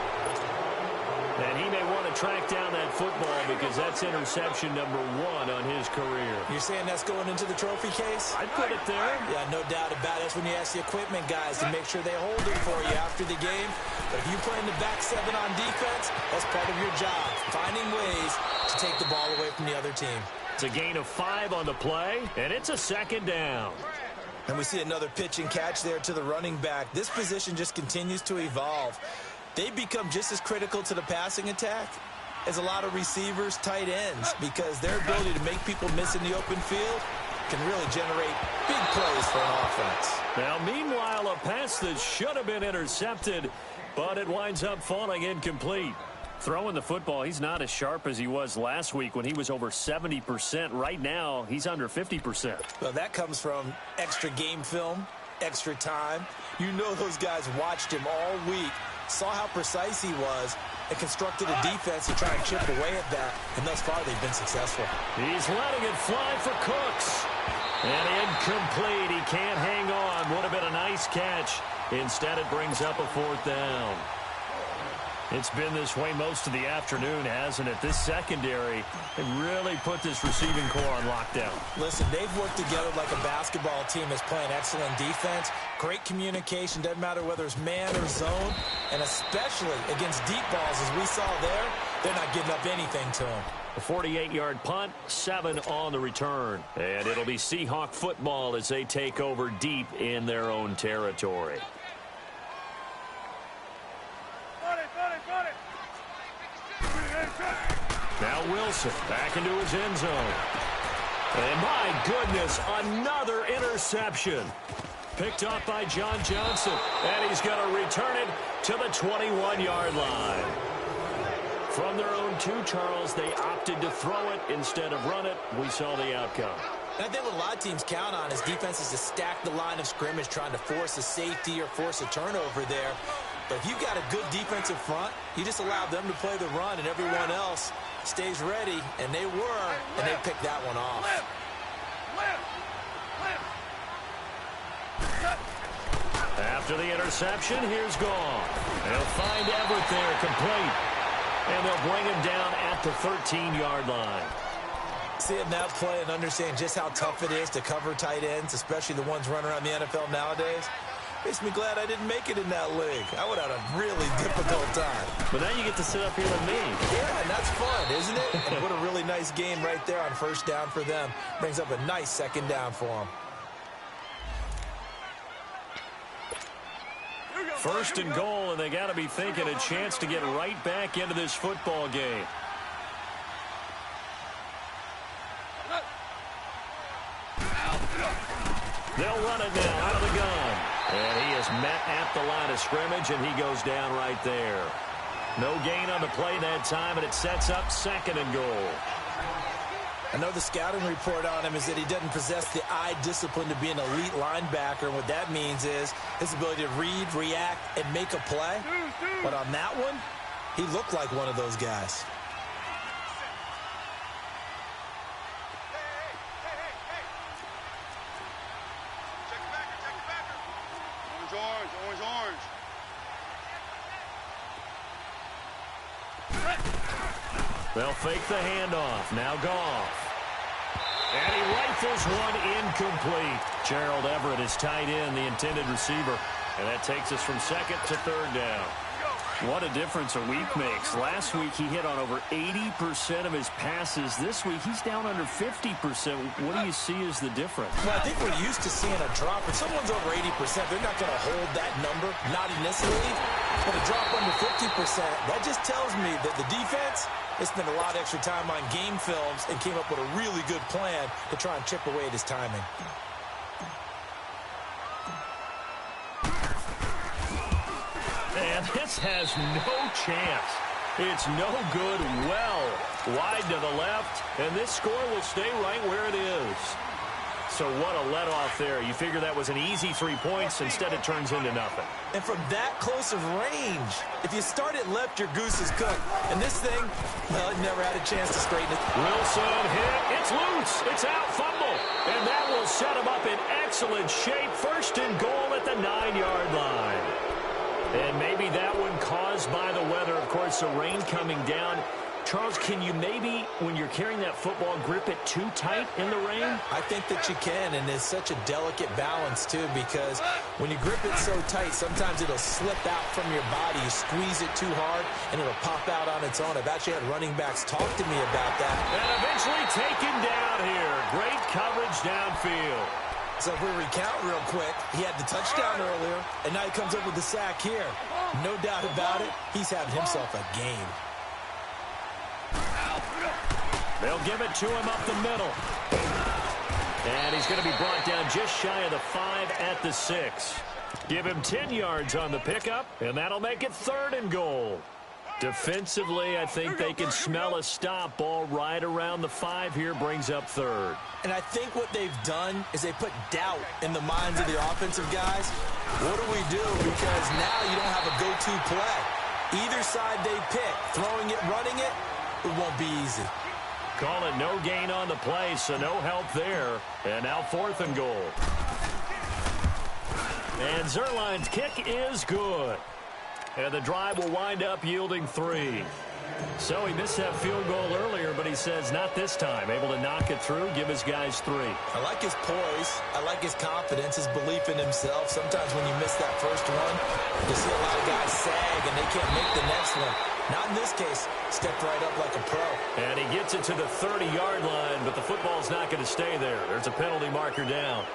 And he may want to track down that football because that's interception number 1 on his career. You're saying that's going into the trophy case? I'd put it there. Yeah, no doubt about it. That's when you ask the equipment guys to make sure they hold it for you after the game. But if you play in the back 7 on defense, that's part of your job, finding ways to take the ball away from the other team. It's a gain of 5 on the play, and it's a 2nd down. And we see another pitch and catch there to the running back. This position just continues to evolve. They become just as critical to the passing attack as a lot of receivers, tight ends, because their ability to make people miss in the open field can really generate big plays for an offense. Now, meanwhile, a pass that should have been intercepted, but it winds up falling incomplete. Throwing the football, he's not as sharp as he was last week when he was over 70%. Right now, he's under 50%. Well, that comes from extra game film, extra time. You know those guys watched him all week, saw how precise he was, and constructed a defense to try and chip away at that. And thus far, they've been successful. He's letting it fly for Cooks. And incomplete. He can't hang on. Would have been a nice catch. Instead, it brings up a 4th down. It's been this way most of the afternoon, hasn't it? This secondary, they really put this receiving core on lockdown. Listen, they've worked together like a basketball team that's playing excellent defense. Great communication, doesn't matter whether it's man or zone. And especially against deep balls, as we saw there, they're not giving up anything to them. A 48-yard punt, 7 on the return. And it'll be Seahawk football as they take over deep in their own territory. Now Wilson back into his end zone. And my goodness, another interception. Picked up by John Johnson. And he's going to return it to the 21-yard line. From their own 2, Charles, they opted to throw it instead of run it. We saw the outcome. And I think what a lot of teams count on is defenses to stack the line of scrimmage, trying to force a safety or force a turnover there. But if you've got a good defensive front, you just allow them to play the run, and everyone else stays ready, and they were, and they picked that one off. After the interception, here's Goff. They'll find Everett there, complete. And they'll bring him down at the 13-yard line. Seeing that play and understanding just how tough it is to cover tight ends, especially the ones running around the NFL nowadays, makes me glad I didn't make it in that league. I would have had a really difficult time. But now you get to sit up here with me. Yeah, and that's fun, isn't it? And what a really nice game right there on first down for them. Brings up a nice second down for them. First and goal, and they got to be thinking a chance to get right back into this football game. They'll run it now out of the gun. And he is met at the line of scrimmage, and he goes down right there. No gain on the play that time, and it sets up second and goal. I know the scouting report on him is that he doesn't possess the eye discipline to be an elite linebacker. And what that means is his ability to read, react, and make a play. But on that one, he looked like one of those guys. They'll fake the handoff. Now Goff. And he rifles one incomplete. Gerald Everett is tight end, the intended receiver. And that takes us from second to third down. What a difference a week makes. Last week he hit on over 80% of his passes. This week he's down under 50%. What do you see as the difference? Well, I think we're used to seeing a drop. If someone's over 80%, they're not going to hold that number, not in this league. But a drop under 50%, that just tells me that the defense has spent a lot of extra time on game films and came up with a really good plan to try and chip away at his timing. And this has no chance. It's no good. Well wide to the left, and this score will stay right where it is. So what a let-off there. You figure that was an easy 3 points. Instead, it turns into nothing. And from that close of range, if you start it left, your goose is cooked. And this thing, well, it never had a chance to straighten it. Wilson hit. It's loose. It's out. Fumble. And that will set him up in excellent shape. First and goal at the 9-yard line. And maybe that one caused by the weather. Of course, the rain coming down. Charles, can you maybe, when you're carrying that football, grip it too tight in the rain? I think that you can, and it's such a delicate balance, too, because when you grip it so tight, sometimes it'll slip out from your body. You squeeze it too hard, and it'll pop out on its own. I've actually had running backs talk to me about that. And eventually taken down here. Great coverage downfield. So if we recount real quick, he had the touchdown earlier, and now he comes up with the sack here. No doubt about it, he's having himself a game. They'll give it to him up the middle. And he's going to be brought down just shy of the 5 at the 6. Give him 10 yards on the pickup, and that'll make it third and goal. Defensively, I think they can smell a stop. Ball right around the 5 here, brings up third. And I think what they've done is they put doubt in the minds of the offensive guys. What do we do? Because now you don't have a go-to play. Either side they pick, throwing it, running it, it won't be easy. Call it no gain on the play, so no help there. And now fourth and goal. And Zerline's kick is good. And the drive will wind up yielding 3. So he missed that field goal earlier, but he says not this time. Able to knock it through, give his guys 3. I like his poise. I like his confidence, his belief in himself. Sometimes when you miss that first one, you see a lot of guys sag and they can't make the next one. Not in this case. Stepped right up like a pro. And he gets it to the 30-yard line, but the football's not going to stay there. There's a penalty marker down.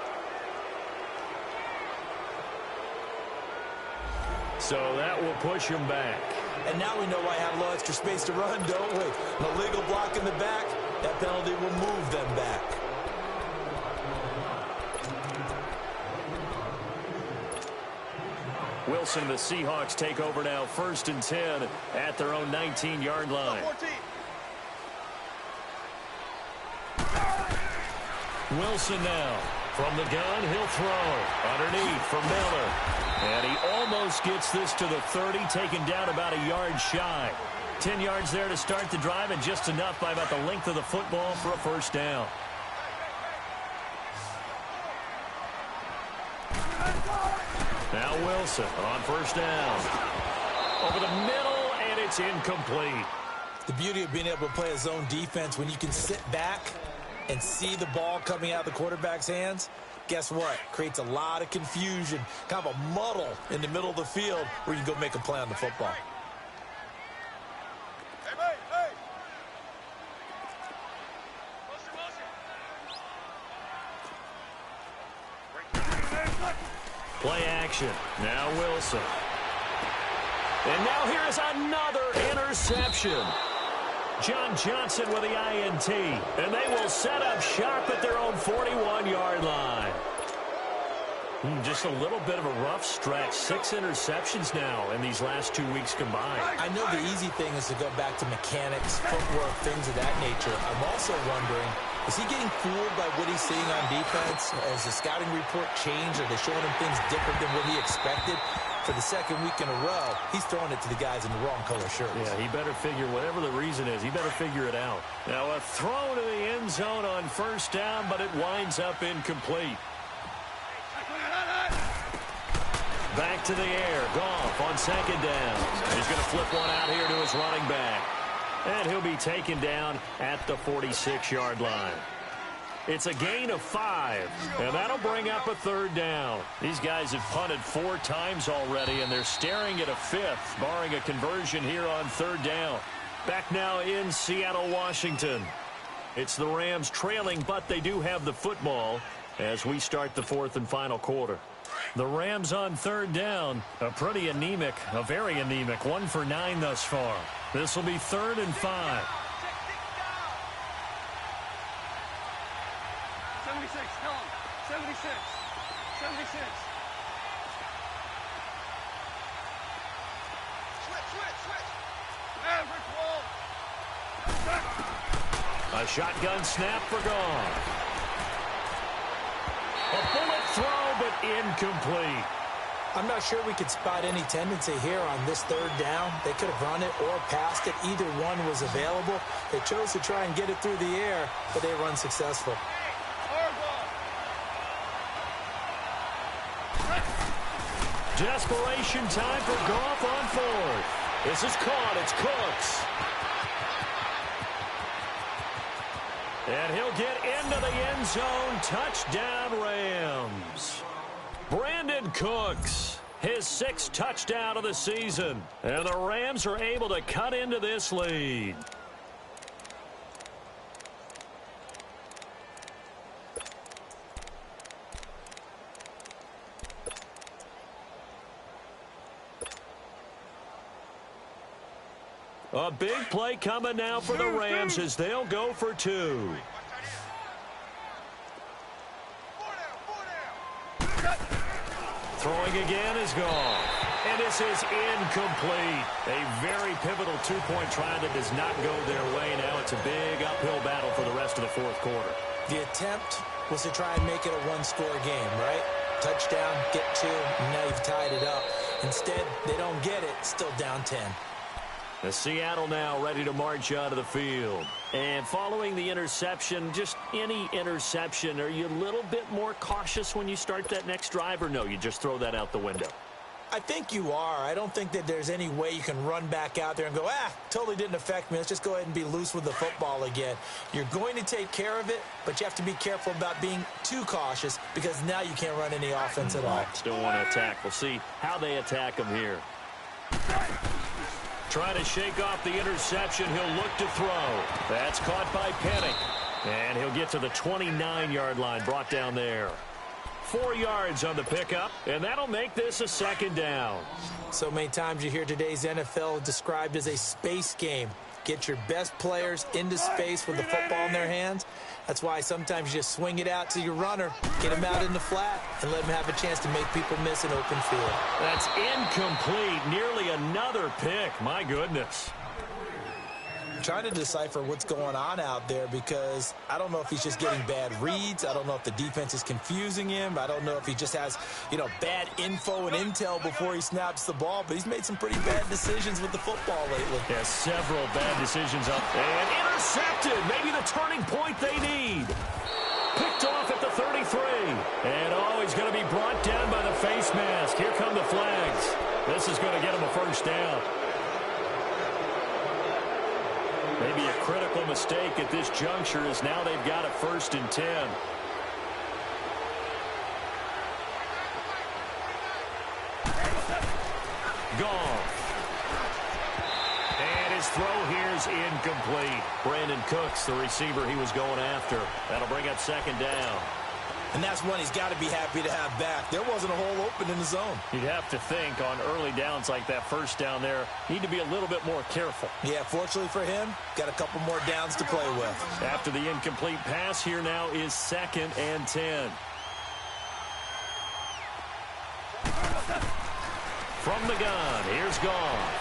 So that will push him back. And now we know why I have a little extra space to run, don't we? An illegal block in the back, that penalty will move them back. Wilson, the Seahawks take over now, 1st and 10 at their own 19-yard line. Wilson now from the gun, he'll throw underneath for Miller. And he almost gets this to the 30, taken down about a yard shy. 10 yards there to start the drive, and just enough by about the length of the football for a first down. Now Wilson on first down. Over the middle, and it's incomplete. The beauty of being able to play a zone defense when you can sit back and see the ball coming out of the quarterback's hands, guess what? Creates a lot of confusion, kind of a muddle in the middle of the field where you can go make a play on the football. Hey. Motion. Play action. Now Wilson. And now here is another interception. John Johnson with the INT. And they will set up shop at their own 41-yard line. Just a little bit of a rough stretch. 6 interceptions now in these last 2 weeks combined. I know the easy thing is to go back to mechanics, footwork, things of that nature. I'm also wondering, is he getting fooled by what he's seeing on defense? Has the scouting report changed? Are they showing him things different than what he expected? For the second week in a row, he's throwing it to the guys in the wrong color shirts. Yeah, he better figure, whatever the reason is, he better figure it out. Now a throw to the end zone on first down, but it winds up incomplete. Back to the air. Goff on second down. He's going to flip one out here to his running back. And he'll be taken down at the 46-yard line. It's a gain of 5, and that'll bring up a third down. These guys have punted 4 times already, and they're staring at a 5th, barring a conversion here on third down. Back now in Seattle, Washington. It's the Rams trailing, but they do have the football as we start the 4th and final quarter. The Rams on third down, a very anemic, 1 for 9 thus far. This will be 3rd and 5. 76, tell him. 76. 76. Switch. Average wall. A shotgun snap for Goff. A bullet throw, but incomplete. I'm not sure we could spot any tendency here on this third down. They could have run it or passed it. Either one was available. They chose to try and get it through the air, but they were unsuccessful. Desperation time for Goff on 4th. This is caught. It's Cooks. And he'll get into the end zone. Touchdown, Rams. Brandon Cooks, his 6th touchdown of the season. And the Rams are able to cut into this lead. A big play coming now for the Rams as they'll go for 2. Throwing again is gone. And this is incomplete. A very pivotal 2-point try that does not go their way. Now it's a big uphill battle for the rest of the 4th quarter. The attempt was to try and make it a 1-score game, right? Touchdown, get 2, and now you've tied it up. Instead, they don't get it, still down 10. The Seattle now ready to march out of the field. And following the interception, just any interception, are you a little bit more cautious when you start that next drive, or no, you just throw that out the window? I think you are. I don't think that there's any way you can run back out there and go, totally didn't affect me. Let's just go ahead and be loose with the football again. You're going to take care of it, but you have to be careful about being too cautious because now you can't run any offense at all. Still want to attack. We'll see how they attack them here. Trying to shake off the interception. He'll look to throw. That's caught by Penning. And he'll get to the 29-yard line, brought down there. 4 yards on the pickup, and that'll make this a 2nd down. So many times you hear today's NFL described as a space game. Get your best players into space with the football in their hands. That's why sometimes you just swing it out to your runner, get him out in the flat, and let him have a chance to make people miss an open field. That's incomplete. Nearly another pick. My goodness. Trying to decipher what's going on out there because I don't know if he's just getting bad reads. I don't know if the defense is confusing him. I don't know if he just has, bad info and intel before he snaps the ball. But he's made some pretty bad decisions with the football lately. Yeah, several bad decisions up. And intercepted. Maybe the turning point they need. Picked off at the 33. And, he's going to be brought down by the face mask. Here come the flags. This is going to get him a first down. Maybe a critical mistake at this juncture as now they've got a 1st and 10. Goff. And his throw here is incomplete. Brandon Cooks, the receiver he was going after. That'll bring up 2nd down. And that's one he's got to be happy to have back. There wasn't a hole open in the zone. You'd have to think on early downs like that first down there, need to be a little bit more careful. Yeah, fortunately for him, got a couple more downs to play with. After the incomplete pass, here now is 2nd and 10. From the gun, here's Goff.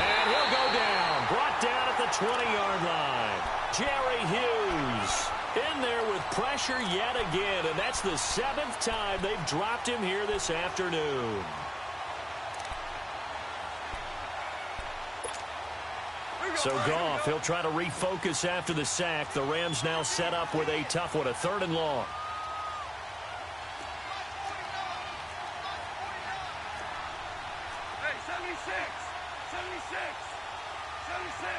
And he'll go down. Brought down at the 20-yard line. Jerry Hughes in there with pressure yet again, and that's the 7th time they've dropped him here this afternoon. So Goff, he'll try to refocus after the sack. The Rams now set up with a tough one, a 3rd and long. Hey, 76. 76. 76.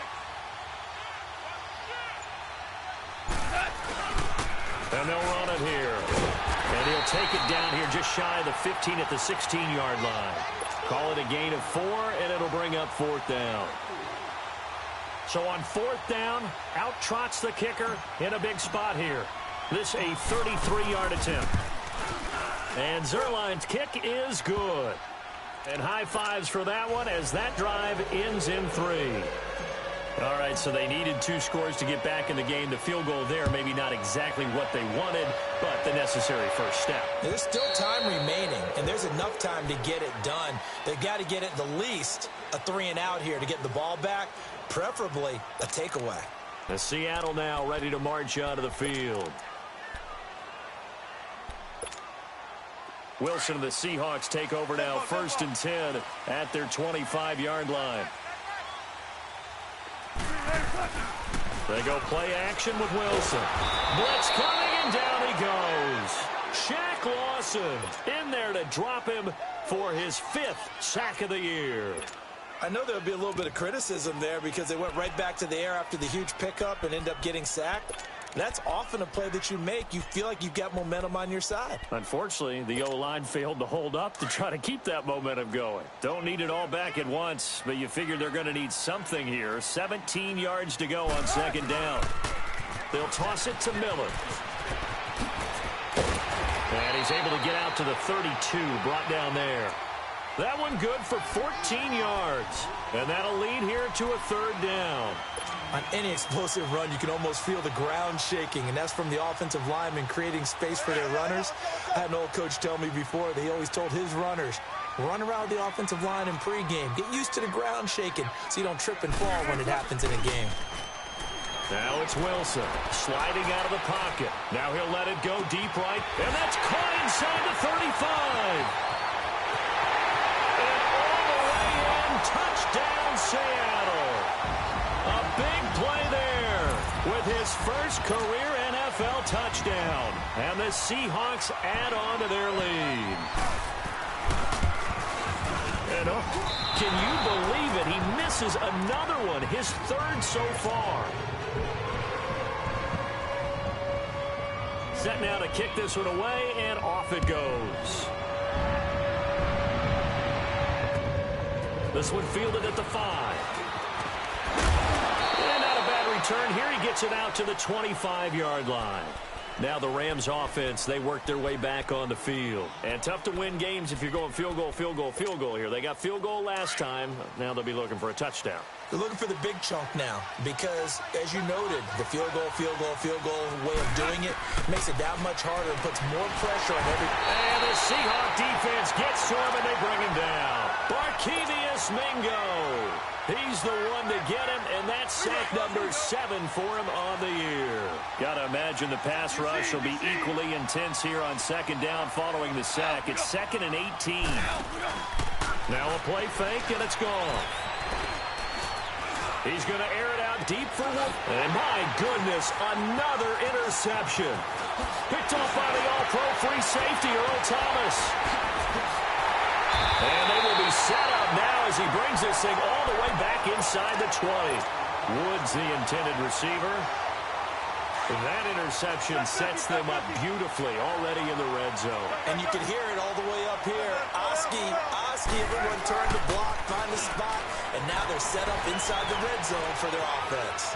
And they'll run it here. And he'll take it down here just shy of the 15 at the 16-yard line. Call it a gain of 4, and it'll bring up 4th down. So on 4th down, out trots the kicker in a big spot here. This a 33-yard attempt. And Zerline's kick is good. And high fives for that one as that drive ends in 3. All right, so they needed 2 scores to get back in the game. The field goal there, maybe not exactly what they wanted, but the necessary first step. There's still time remaining, and there's enough time to get it done. They've got to get it the least a 3 and out here to get the ball back, preferably a takeaway. The Seattle now ready to march onto the field. Wilson and the Seahawks take over now, 1st and 10 at their 25-yard line. They go play action with Wilson. Blitz coming, and down he goes. Shaq Lawson in there to drop him for his 5th sack of the year. I know there'll be a little bit of criticism there because they went right back to the air after the huge pickup and end up getting sacked. That's often a play that you make. You feel like you've got momentum on your side. Unfortunately, the O-line failed to hold up to try to keep that momentum going. Don't need it all back at once, but you figure they're going to need something here. 17 yards to go on 2nd down. They'll toss it to Miller. And he's able to get out to the 32, brought down there. That one good for 14 yards. And that'll lead here to a 3rd down. On any explosive run, you can almost feel the ground shaking, and that's from the offensive linemen creating space for their runners. I had an old coach tell me before, he always told his runners, run around the offensive line in pregame. Get used to the ground shaking so you don't trip and fall when it happens in a game. Now it's Wilson sliding out of the pocket. Now he'll let it go deep right, and that's caught inside the 35. And all the way in, touchdown Seattle. A big play there with his first career NFL touchdown. And the Seahawks add on to their lead. And can you believe it? He misses another one, his 3rd so far. Set now to kick this one away, and off it goes. This one fielded at the 5. And not a bad return. Here he gets it out to the 25-yard line. Now the Rams offense, they work their way back on the field. And tough to win games if you're going field goal, field goal, field goal here. They got field goal last time. Now they'll be looking for a touchdown. They're looking for the big chunk now because, as you noted, the field goal way of doing it makes it that much harder and puts more pressure on every... And the Seahawk defense gets to him, and they bring him down. Barkevious Mingo. He's the one to get him, and that's sack number 7 for him on the year. Got to imagine the pass rush will be equally intense here on 2nd down following the sack. It's 2nd and 18. Now a play fake, and it's gone. He's going to air it out deep for one. And my goodness, another interception. Picked off by the all-pro free safety, Earl Thomas. And they will be set up now as he brings this thing all the way back inside the 20. Woods, the intended receiver. That interception sets them up beautifully already in the red zone. And you can hear it all the way up here. Oski, everyone turned to block, find a spot, and now they're set up inside the red zone for their offense.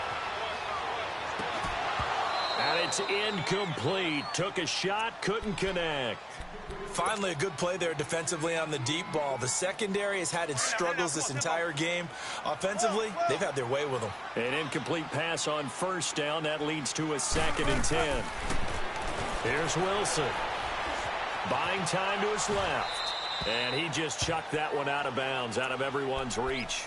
And it's incomplete. Took a shot, couldn't connect. Finally, a good play there defensively on the deep ball. The secondary has had its struggles this entire game. Offensively, they've had their way with them. An incomplete pass on first down. That leads to a 2nd and 10. Here's Wilson. Buying time to his left. And he just chucked that one out of bounds, out of everyone's reach.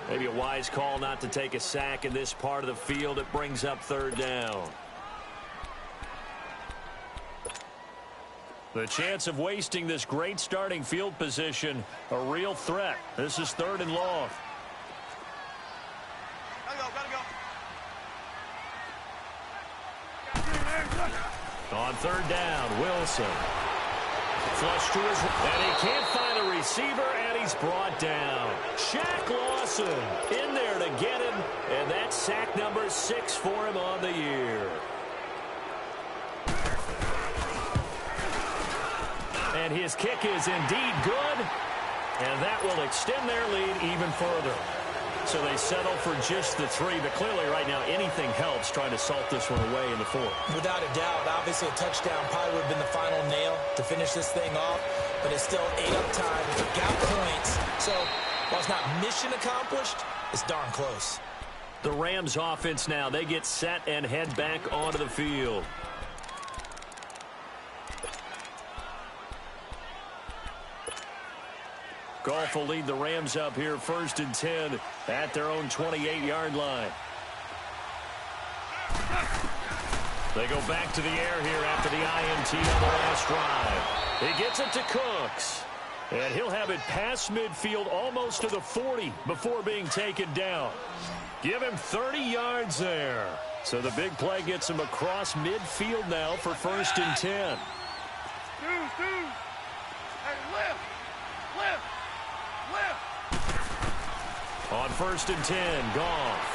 Maybe a wise call not to take a sack in this part of the field. It brings up 3rd down. The chance of wasting this great starting field position, a real threat. This is 3rd and long. On 3rd down, Wilson. Flush to his, and he can't find a receiver, and he's brought down. Shaq Lawson in there to get him, and that's sack number 6 for him on the year. And his kick is indeed good, and that will extend their lead even further. So they settle for just the 3, but clearly right now anything helps trying to salt this one away in the 4th. Without a doubt, obviously a touchdown probably would have been the final nail to finish this thing off, but it's still 8 up time, got points. So while it's not mission accomplished, it's darn close. The Rams offense now, they get set and head back onto the field. Goff will lead the Rams up here 1st and 10 at their own 28-yard line. They go back to the air here after the INT on the last drive. He gets it to Cooks. And he'll have it past midfield almost to the 40 before being taken down. Give him 30 yards there. So the big play gets him across midfield now for 1st and 10. Hey, lift. On 1st and 10, Goff.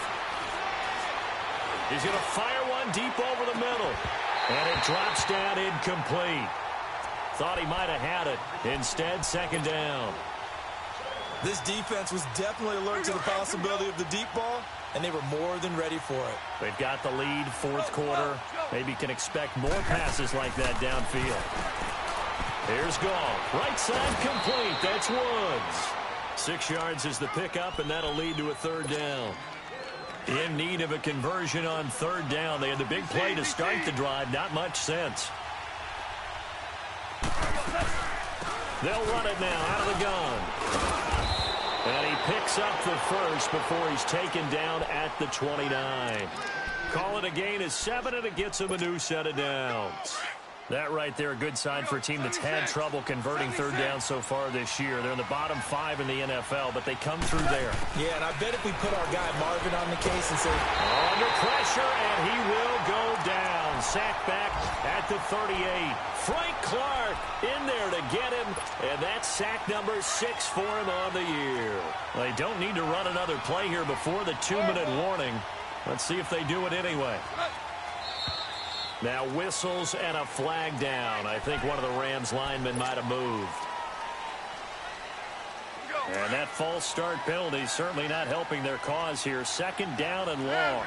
He's going to fire one deep over the middle. And it drops down incomplete. Thought he might have had it. Instead, 2nd down. This defense was definitely alert to the possibility of the deep ball, and they were more than ready for it. They've got the lead, 4th quarter. Maybe can expect more passes like that downfield. Here's Goff. Right side complete. That's Woods. 6 yards is the pickup, and that'll lead to a 3rd down. In need of a conversion on 3rd down. They had the big play to start the drive. Not much sense. They'll run it now out of the gun. And he picks up the first before he's taken down at the 29. Call it a gain of 7, and it gets him a new set of downs. That right there, a good sign for a team that's had trouble converting 3rd down so far this year. They're in the bottom 5 in the NFL, but they come through there. Yeah, and I bet if we put our guy Marvin on the case and say, under pressure, and he will go down. Sacked back at the 38. Frank Clark in there to get him, and that's sack number 6 for him on the year. They don't need to run another play here before the 2-minute warning. Let's see if they do it anyway. Now whistles and a flag down. I think one of the Rams linemen might have moved. And that false start penalty certainly not helping their cause here. 2nd down and long.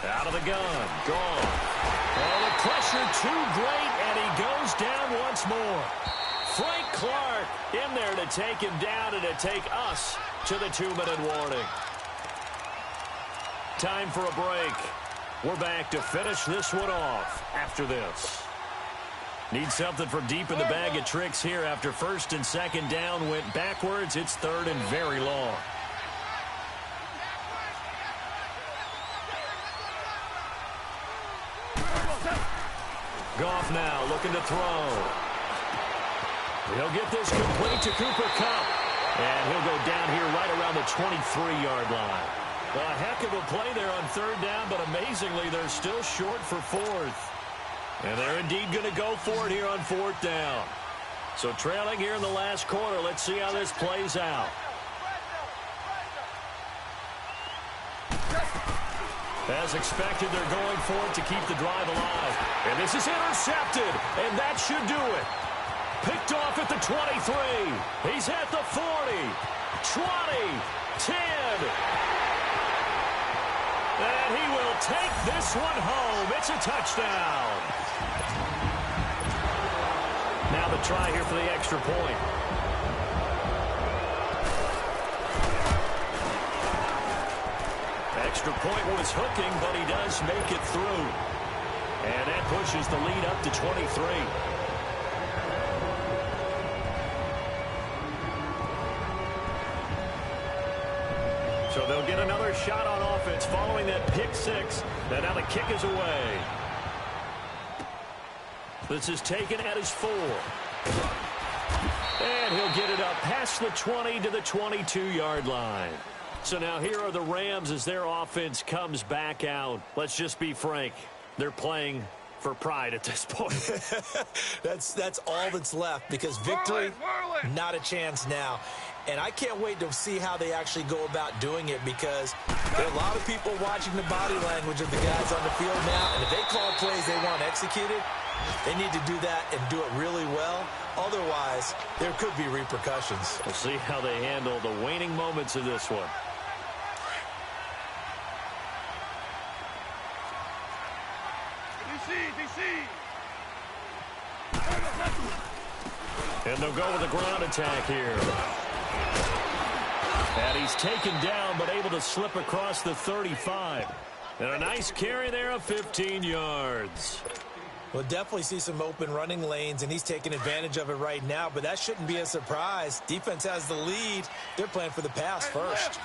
Out of the gun. Gone. Oh, the pressure too great, and he goes down once more. Frank Clark in there to take him down and to take us to the 2-minute warning. Time for a break. We're back to finish this one off after this. Need something from deep in the bag of tricks here after 1st and 2nd down went backwards. It's 3rd and very long. Goff now looking to throw. He'll get this complete to Cooper Kupp. And he'll go down here right around the 23-yard line. A heck of a play there on third down, but amazingly, they're still short for fourth. And they're indeed going to go for it here on fourth down. So trailing here in the last quarter, let's see how this plays out. As expected, they're going for it to keep the drive alive. And this is intercepted, and that should do it. Picked off at the 23. He's at the 40, 20, 10. And he will take this one home. It's a touchdown. Now the try here for the extra point. Extra point was hooking, but he does make it through. And that pushes the lead up to 23. So they'll get another shot on offense following that pick six. And now the kick is away. This is taken at his 4. And he'll get it up past the 20 to the 22-yard line. So now here are the Rams as their offense comes back out. Let's just be frank. They're playing for pride at this point. That's all that's left because victory, not a chance now. And I can't wait to see how they actually go about doing it because there are a lot of people watching the body language of the guys on the field now. And if they call plays they want executed, they need to do that and do it really well. Otherwise, there could be repercussions. We'll see how they handle the waning moments of this one. And they'll go with a ground attack here. And he's taken down, but able to slip across the 35. And a nice carry there of 15 yards. We'll definitely see some open running lanes, and he's taking advantage of it right now, but that shouldn't be a surprise. Defense has the lead. They're playing for the pass first.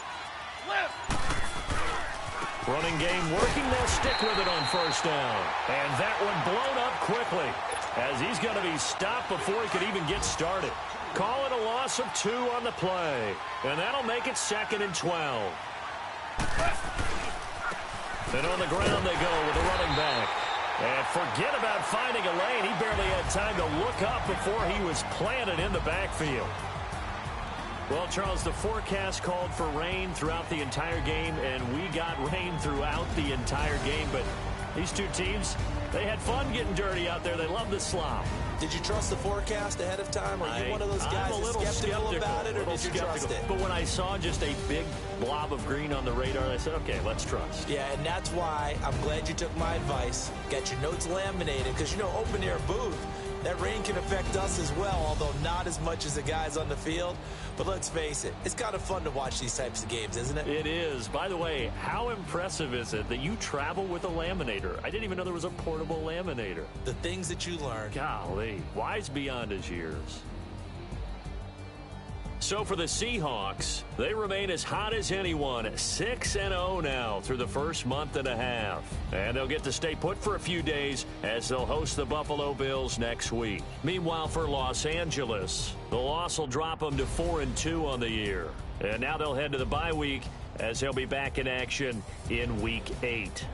Running game working. They'll stick with it on first down. And that one blown up quickly as he's going to be stopped before he could even get started. Call it a loss of 2 on the play. And that'll make it 2nd and 12. And on the ground they go with a running back. And forget about finding a lane. He barely had time to look up before he was planted in the backfield. Well, Charles, the forecast called for rain throughout the entire game, and we got rain throughout the entire game. But these two teams, they had fun getting dirty out there. They love the slop. Did you trust the forecast ahead of time? Are you one of those guys that's skeptical about it, or did you trust it? But when I saw just a big blob of green on the radar, I said, okay, let's trust. Yeah, and that's why I'm glad you took my advice. Got your notes laminated, because, you know, open-air booth, that rain can affect us as well, although not as much as the guys on the field. But let's face it, it's kind of fun to watch these types of games, isn't it? It is. By the way, how impressive is it that you travel with a laminator? I didn't even know there was a portable laminator. The things that you learn. Golly, wise beyond his years. So for the Seahawks, they remain as hot as anyone, 6-0 now through the first month and a half. And they'll get to stay put for a few days as they'll host the Buffalo Bills next week. Meanwhile, for Los Angeles, the loss will drop them to 4-2 on the year. And now they'll head to the bye week as they'll be back in action in Week 8.